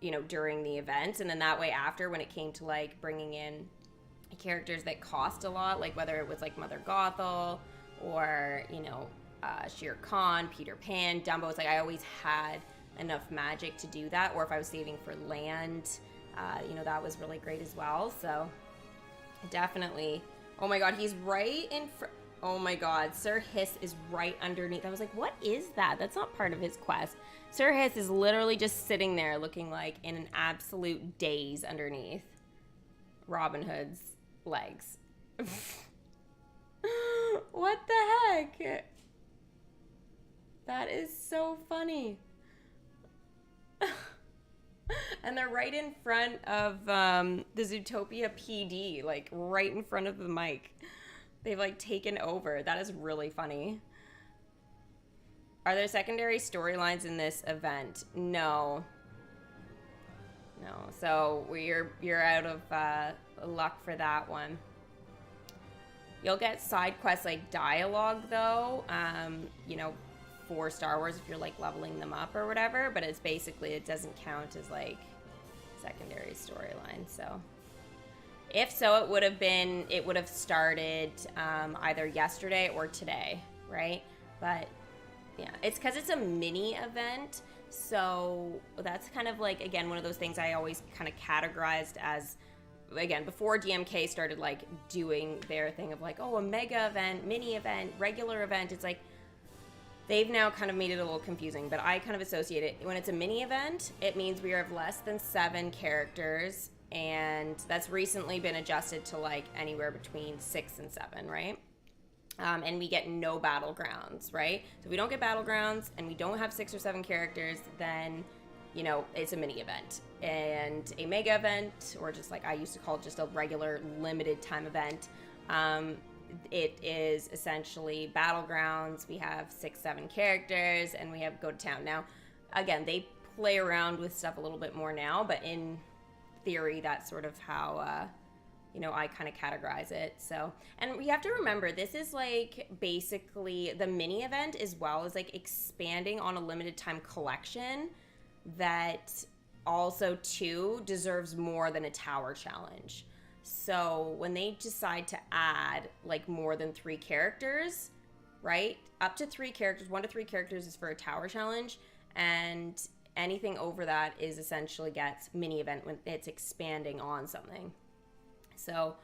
you know, during the event. And then that way after, when it came to like bringing in characters that cost a lot, like whether it was like Mother Gothel or, you know, Shere Khan, Peter Pan, Dumbo, it's like I always had enough magic to do that. Or if I was saving for land, you know, that was really great as well. So definitely. Oh my god, he's right in front. Oh my god, Sir Hiss is right underneath. I was like, what is that? That's not part of his quest. Sir Hiss is literally just sitting there looking like in an absolute daze underneath Robin Hood's legs. What the heck? That is so funny. And they're right in front of the Zootopia PD, like right in front of the mic. They've like taken over. That is really funny. Are there secondary storylines in this event? No. No. So you're out of luck for that one. You'll get side quests like dialogue though, you know, for Star Wars if you're like leveling them up or whatever, but it's basically, it doesn't count as like secondary storyline. So if so, it would have started either yesterday or today, right? But yeah, it's because it's a mini event, so that's kind of like, again, one of those things I always kind of categorized as, again, before DMK started like doing their thing of like, oh, a mega event, mini event, regular event. It's like they've now kind of made it a little confusing, but I kind of associate it, when it's a mini event, it means we have less than 7 characters, and that's recently been adjusted to like anywhere between 6 and 7, right? And we get no battlegrounds, right? So if we don't get battlegrounds and we don't have 6 or 7 characters, then, you know, it's a mini event. And a mega event, or just like I used to call it, just a regular limited time event, it is essentially battlegrounds. We have 6, 7 characters, and we have go to town. Now, again, they play around with stuff a little bit more now, but in theory, that's sort of how, you know, I kind of categorize it. So, and we have to remember, this is like basically the mini event as well as like expanding on a limited time collection that also too deserves more than a tower challenge. So when they decide to add like more than 3 characters, right? Up to 3 characters, 1 to 3 characters is for a tower challenge, and anything over that is essentially gets mini event when it's expanding on something. So,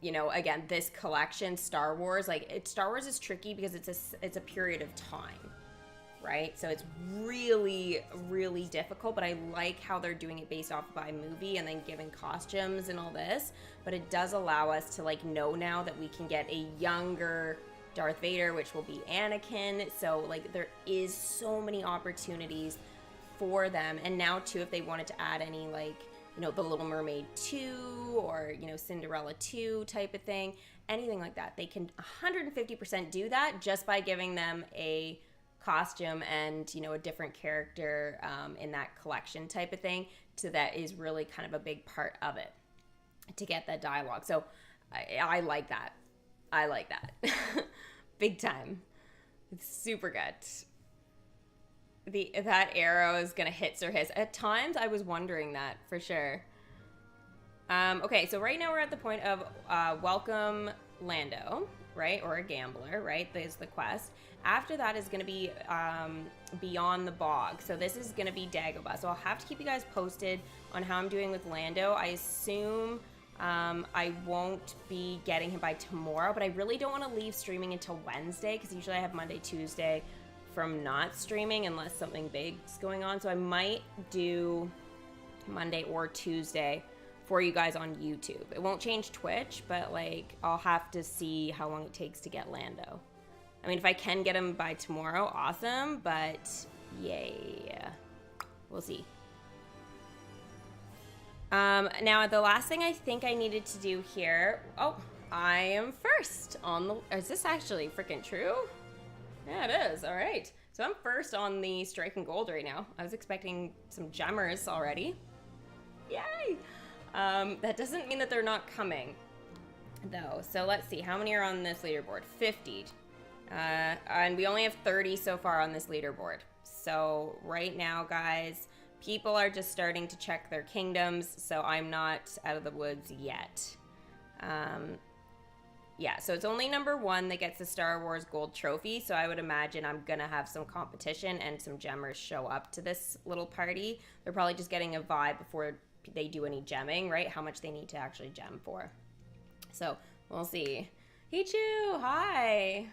you know, again, this collection, Star Wars, Star Wars is tricky because it's a period of time, right? So it's really, really difficult, but I like how they're doing it based off by movie and then giving costumes and all this. But it does allow us to like know now that we can get a younger Darth Vader, which will be Anakin. So like there is so many opportunities for them. And now too, if they wanted to add any like, you know, The Little Mermaid 2 or, you know, Cinderella 2 type of thing, anything like that, they can 150% do that just by giving them a costume and, you know, a different character in that collection type of thing. So that is really kind of a big part of it to get that dialogue. So I like that. I like that. Big time. It's super good. That arrow is gonna hit Sir Hiss. At times, I was wondering that for sure. Okay, so right now we're at the point of welcome Lando, right? Or a gambler, right? There's the quest. After that is gonna be Beyond the Bog. So this is gonna be Dagobah. So I'll have to keep you guys posted on how I'm doing with Lando. I assume I won't be getting him by tomorrow, but I really don't want to leave streaming until Wednesday because usually I have Monday, Tuesday from not streaming unless something big's going on. So I might do Monday or Tuesday for you guys on YouTube. It won't change Twitch, but like I'll have to see how long it takes to get Lando. I mean, if I can get him by tomorrow, awesome, but yeah, we'll see. Now the last thing I think I needed to do here, oh, I am first on the, is this actually freaking true? Yeah, it is. All right. So I'm first on the Strike and Gold right now. I was expecting some gemmers already. Yay. That doesn't mean that they're not coming, though. So let's see, how many are on this leaderboard? 50. And we only have 30 so far on this leaderboard. So right now, guys, people are just starting to check their kingdoms, so I'm not out of the woods yet. Yeah, so it's only number 1 that gets the Star Wars Gold Trophy, so I would imagine I'm going to have some competition and some gemmers show up to this little party. They're probably just getting a vibe before they do any gemming, right? How much they need to actually gem for. So, we'll see. Hichu, hi!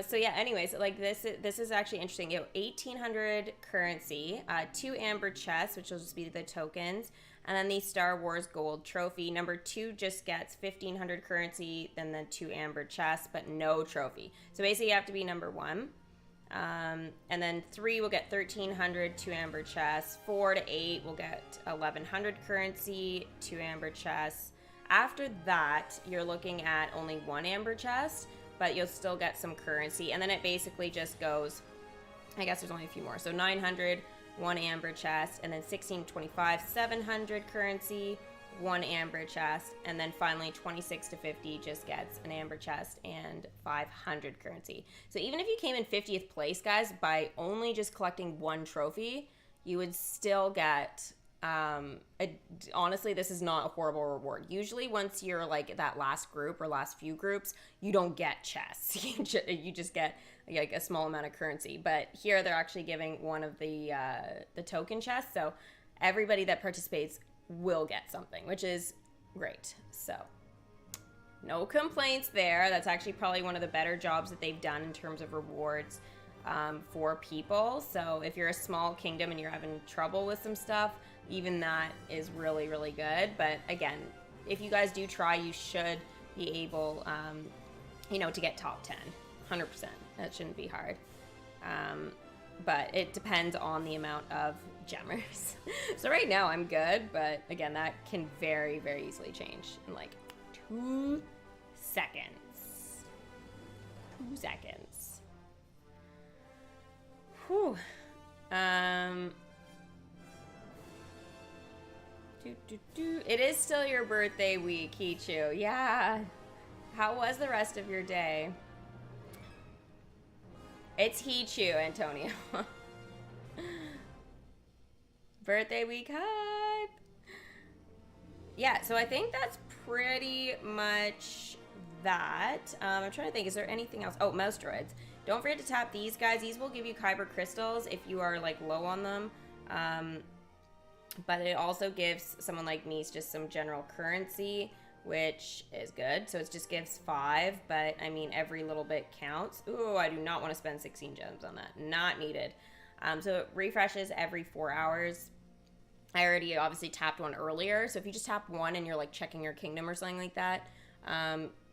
So yeah, anyways, like this is actually interesting. You have 1,800 currency, 2 amber chests, which will just be the tokens, and then the Star Wars Gold Trophy. Number 2 just gets 1,500 currency, then the 2 amber chests, but no trophy. So basically you have to be number 1. And then 3 will get 1,300, 2 amber chests. 4 to 8 will get 1,100 currency, 2 amber chests. After that, you're looking at only 1 amber chest, but you'll still get some currency. And then it basically just goes, I guess there's only a few more. So 900, 1 amber chest, and then 16 to 25, 700 currency, 1 amber chest, and then finally 26 to 50 just gets an amber chest and 500 currency. So even if you came in 50th place, guys, by only just collecting 1 trophy, you would still get, honestly, this is not a horrible reward. Usually once you're like that last group or last few groups, you don't get chests. You just get like a small amount of currency. But here they're actually giving one of the token chests. So everybody that participates will get something, which is great. So no complaints there. That's actually probably one of the better jobs that they've done in terms of rewards for people. So if you're a small kingdom and you're having trouble with some stuff, even that is really, really good. But again, if you guys do try, you should be able, to get top 10, 100%. That shouldn't be hard. But it depends on the amount of gemmers. So right now I'm good, but again, that can very, very easily change in like 2 seconds. 2 seconds. Whew. It is still your birthday week, Kichu. Yeah. How was the rest of your day? It's Hichu, Antonio. Birthday week hype. Yeah, so I think that's pretty much that. I'm trying to think, is there anything else? Oh, mouse droids. Don't forget to tap these guys. These will give you kyber crystals if you are like low on them. But it also gives someone like me just some general currency, which is good. So it just gives 5, but I mean, every little bit counts. Ooh, I do not want to spend 16 gems on that. Not needed. So it refreshes every 4 hours. I already obviously tapped one earlier. So if you just tap one and you're like checking your kingdom or something like that,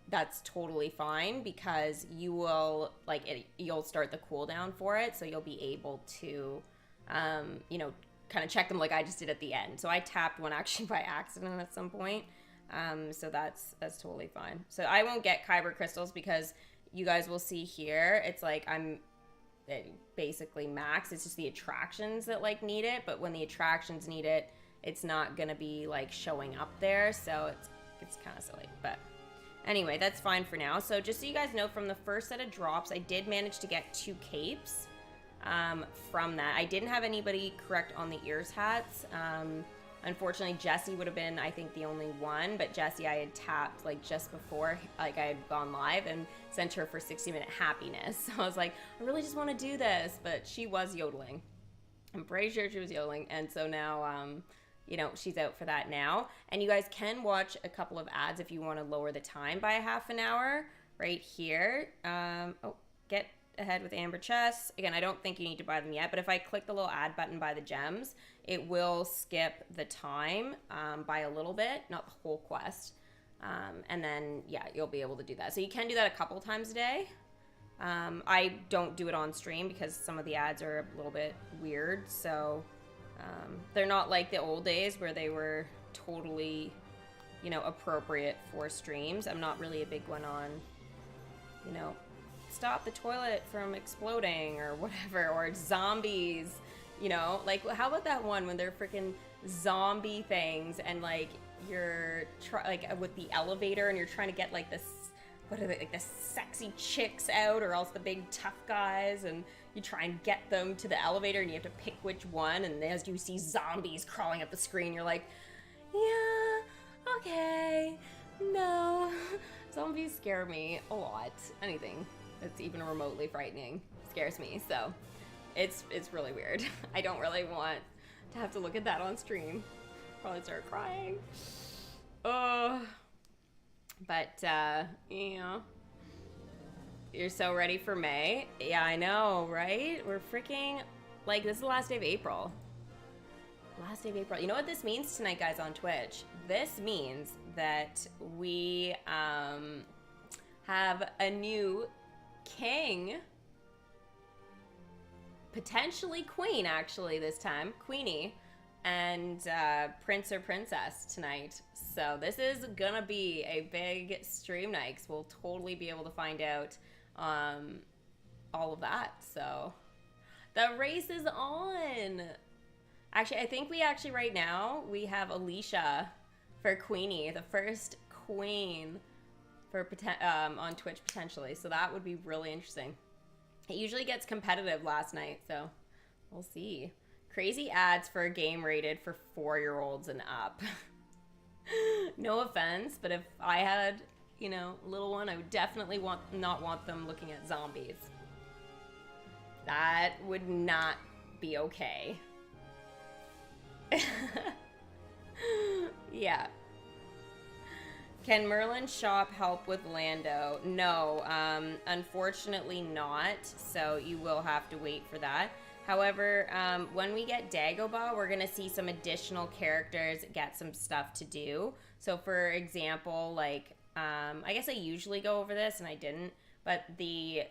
that's totally fine, because you will you'll start the cooldown for it. So you'll be able to, kind of check them like I just did at the end. So I tapped one actually by accident at some point. So that's totally fine. So I won't get kyber crystals because you guys will see here, it's like I'm basically max. It's just the attractions that like need it, but when the attractions need it, it's not gonna be like showing up there. So it's kind of silly, but anyway, that's fine for now. So just so you guys know, from the first set of drops, I did manage to get 2 capes from that. I didn't have anybody correct on the ears hats. Unfortunately, Jessie would have been, I think, the only one, but Jessie I had tapped like just before, like I had gone live and sent her for 60-minute happiness. So I was like, I really just want to do this, but she was yodeling. I'm pretty sure she was yodeling, and so now, she's out for that now. And you guys can watch a couple of ads if you want to lower the time by a half an hour right here. Get ahead with amber chests. Again, I don't think you need to buy them yet, but if I click the little ad button by the gems, it will skip the time by a little bit, not the whole quest. And then, yeah, you'll be able to do that. So you can do that a couple times a day. I don't do it on stream because some of the ads are a little bit weird. So they're not like the old days where they were totally, appropriate for streams. I'm not really a big one on, stop the toilet from exploding or whatever, or zombies, how about that one when they're freaking zombie things, and like you're like with the elevator, and you're trying to get like this, what are they, like the sexy chicks out, or else the big tough guys, and you try and get them to the elevator, and you have to pick which one, and as you see zombies crawling up the screen, you're like, yeah, okay, no. Zombies scare me a lot. Anything that's even remotely frightening scares me, so it's really weird. I don't really want to have to look at that on stream. Probably start crying. Oh, but yeah. You're so ready for May. Yeah, I know, right? We're freaking, like, this is the last day of April. Last day of April. You know what this means tonight, guys, on Twitch? This means that we have a new king, potentially queen, actually, this time. Queenie. And prince or princess tonight. So this is gonna be a big stream night, 'cause we'll totally be able to find out all of that. So the race is on. Actually, I think we actually right now we have Alicia for Queenie, the first queen for on Twitch potentially. So that would be really interesting. It usually gets competitive last night, so we'll see. Crazy ads for a game rated for 4-year-olds and up. No offense, but if I had, you know, a little one, I would definitely not want them looking at zombies. That would not be okay. Yeah. Can Merlin's shop help with Lando? No, unfortunately not, so you will have to wait for that. However, when we get Dagobah, we're going to see some additional characters get some stuff to do. So, for example, like, I guess I usually go over this, and I didn't, but the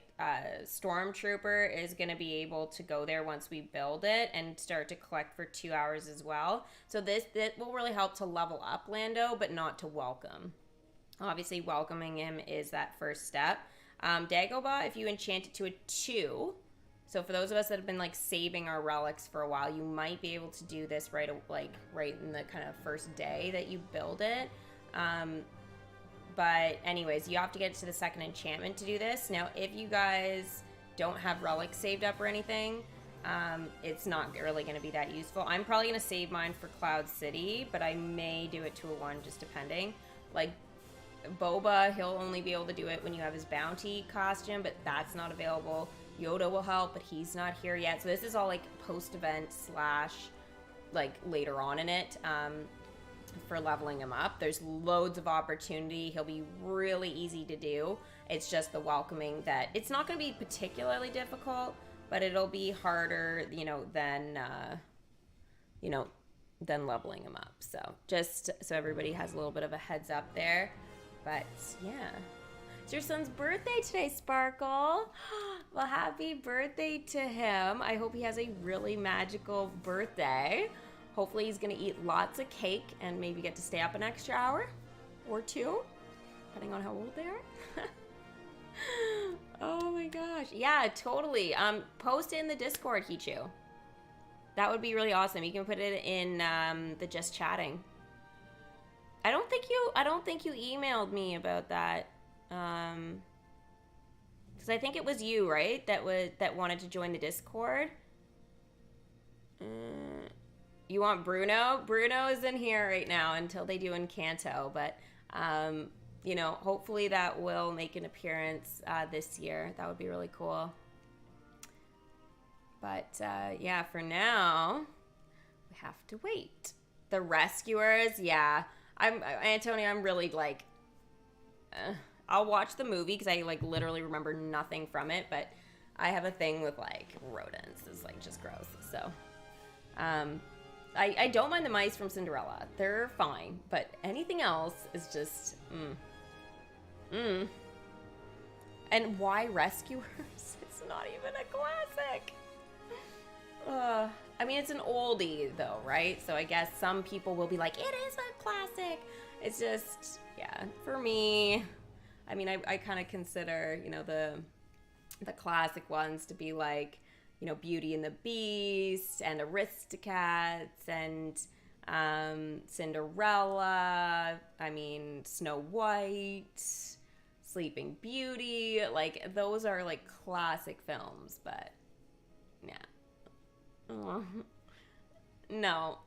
Stormtrooper is going to be able to go there once we build it and start to collect for 2 hours as well. So this will really help to level up Lando, but not to welcome. Obviously, welcoming him is that first step. Dagobah, if you enchant it to a 2... So for those of us that have been like saving our relics for a while, you might be able to do this right in the kind of first day that you build it. But anyways, you have to get to the second enchantment to do this. Now, if you guys don't have relics saved up or anything, it's not really going to be that useful. I'm probably going to save mine for Cloud City, but I may do it to a 1 just depending. Like Boba, he'll only be able to do it when you have his bounty costume, but that's not available. Yoda will help, but he's not here yet. So this is all like post-event / like later on in it for leveling him up. There's loads of opportunity. He'll be really easy to do. It's just the welcoming that it's not going to be particularly difficult, but it'll be harder, than leveling him up. So just so everybody has a little bit of a heads up there. But yeah. It's your son's birthday today, Sparkle. Well, happy birthday to him. I hope he has a really magical birthday. Hopefully he's going to eat lots of cake and maybe get to stay up an extra hour or 2, depending on how old they are. Oh my gosh. Yeah, totally. Post it in the Discord, Hichu. That would be really awesome. You can put it in the Just Chatting. I don't think you emailed me about that. Because I think it was you, right? That wanted to join the Discord. You want Bruno? Bruno is in here right now until they do Encanto, but hopefully that will make an appearance this year. That would be really cool. But yeah, for now we have to wait. The Rescuers, yeah. Antonio, I'm really like. I'll watch the movie because I like literally remember nothing from it, but I have a thing with like rodents. It's like just gross. So, I don't mind the mice from Cinderella. They're fine, but anything else is just And why Rescuers? It's not even a classic. I mean, it's an oldie though, right? So I guess some people will be like, it is a classic. It's just, yeah, for me. I mean, I kind of consider, the classic ones to be like, Beauty and the Beast and Aristocats and Cinderella, I mean, Snow White, Sleeping Beauty. Like, those are like classic films, but yeah. No. No.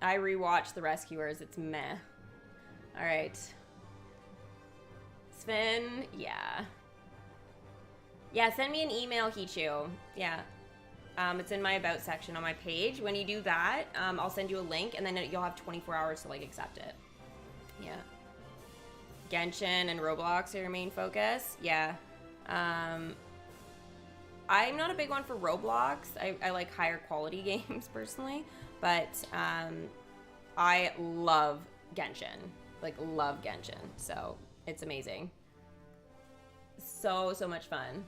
I rewatched The Rescuers. It's meh. All right. Sven, yeah. Yeah, send me an email, Hichu. Yeah. It's in my About section on my page. When you do that, I'll send you a link, and then you'll have 24 hours to, like, accept it. Yeah. Genshin and Roblox are your main focus? Yeah. I'm not a big one for Roblox. I like higher quality games, personally. But I love Genshin. Like, love Genshin. So, it's amazing. So much fun.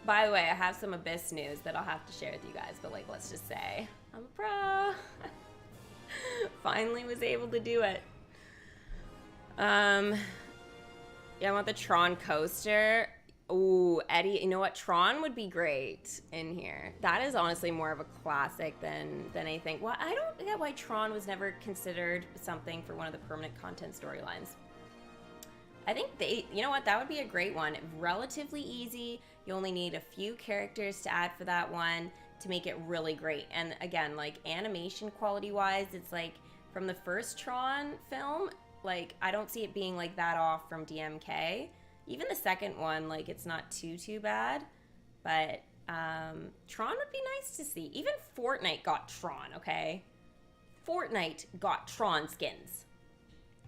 By the way, I have some Abyss news that I'll have to share with you guys, but like, let's just say I'm a pro. Finally was able to do it. Yeah, I want the Tron coaster. Ooh, Eddie, you know what? Tron would be great in here. That is honestly more of a classic than anything. Well, I don't get why Tron was never considered something for one of the permanent content storylines. I think you know what? That would be a great one. Relatively easy. You only need a few characters to add for that one to make it really great. And again, like animation quality wise, it's like from the first Tron film, like I don't see it being like that off from DMK. Even the second one, like it's not too bad. But Tron would be nice to see. Even Fortnite got Tron, okay? Fortnite got Tron skins.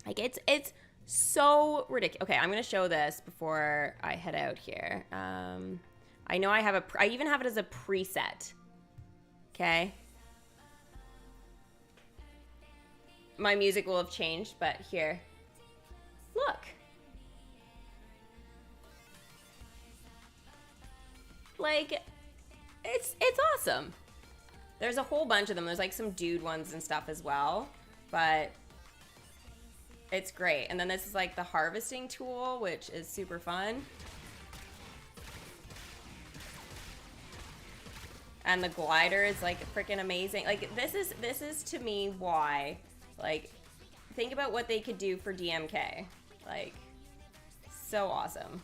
Like it's so ridiculous. Okay, I'm gonna show this before I head out here. I know I even have it as a preset. Okay. My music will have changed, but here. Look. Like, it's awesome. There's a whole bunch of them. There's like some dude ones and stuff as well, but it's great. And then this is like the harvesting tool, which is super fun. And the glider is like freaking amazing. Like this is to me why, like, think about what they could do for DMK. Like, so awesome.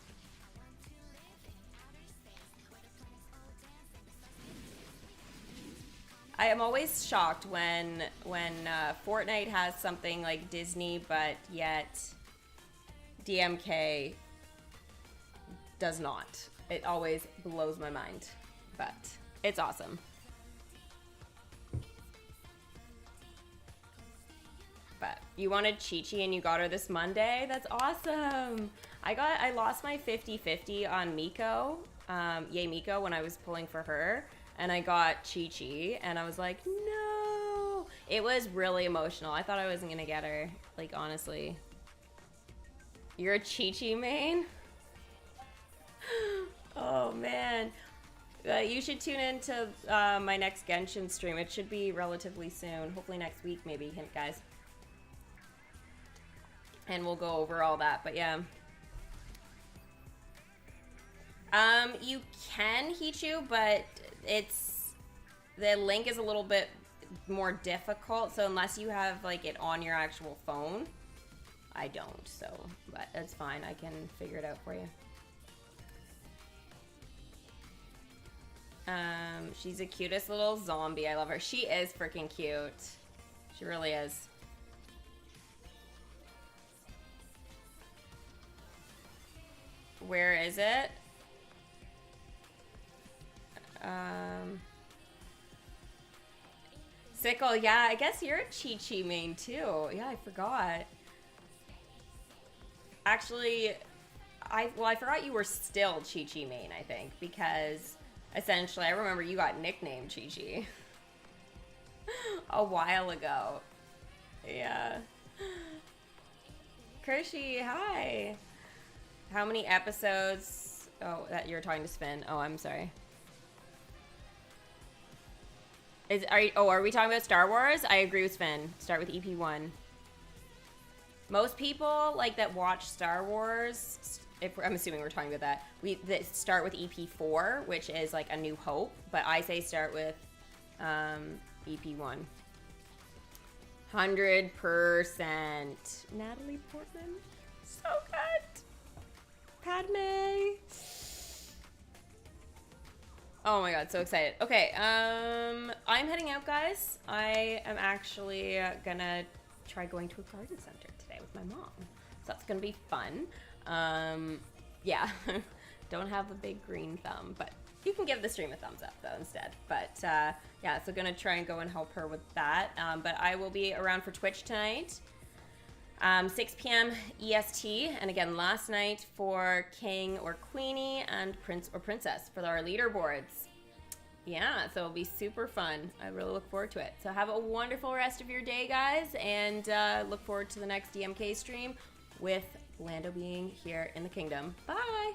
I am always shocked when Fortnite has something like Disney, but yet DMK does not. It always blows my mind, but it's awesome. But you wanted Chi-Chi and you got her this Monday? That's awesome. I lost my 50-50 on Miko, Yay Miko, when I was pulling for her. And I got Chi-Chi, and I was like, no. It was really emotional. I thought I wasn't going to get her, like, honestly. You're a Chi-Chi main? Oh, man. You should tune in to my next Genshin stream. It should be relatively soon. Hopefully next week, maybe, hint, guys. And we'll go over all that, but yeah. You can Hichu, but the link is a little bit more difficult, so unless you have like it on your actual phone, I don't, so, but that's fine. I can figure it out for you. She's the cutest little zombie. I love her. She is freaking cute. She really is. Where is it? Sickle, yeah, I guess you're a Chi-Chi main too. Yeah, I forgot. Actually, I forgot you were still Chi-Chi main, I think, because essentially I remember you got nicknamed Chi-Chi a while ago. Yeah. Kershie, hi. How many episodes? Oh, that you're talking to Spin. Oh, I'm sorry. Are we talking about Star Wars? I agree with Sven. Start with EP1. Most people like that watch Star Wars I'm assuming we're talking about that, we start with EP4, which is like A New Hope, but I say start with EP1. 100%. Natalie Portman, so good. Padme. Oh my god, so excited. Okay, I'm heading out, guys. I am actually gonna try going to a garden center today with my mom. So that's gonna be fun. Yeah, don't have a big green thumb, but you can give the stream a thumbs up though instead. But yeah, so gonna try and go and help her with that. But I will be around for Twitch tonight. 6 p.m. EST, and again last night for King or Queenie and Prince or Princess for our leaderboards. Yeah, so it'll be super fun. I really look forward to it. So have a wonderful rest of your day, guys, and look forward to the next DMK stream with Lando being here in the kingdom. Bye!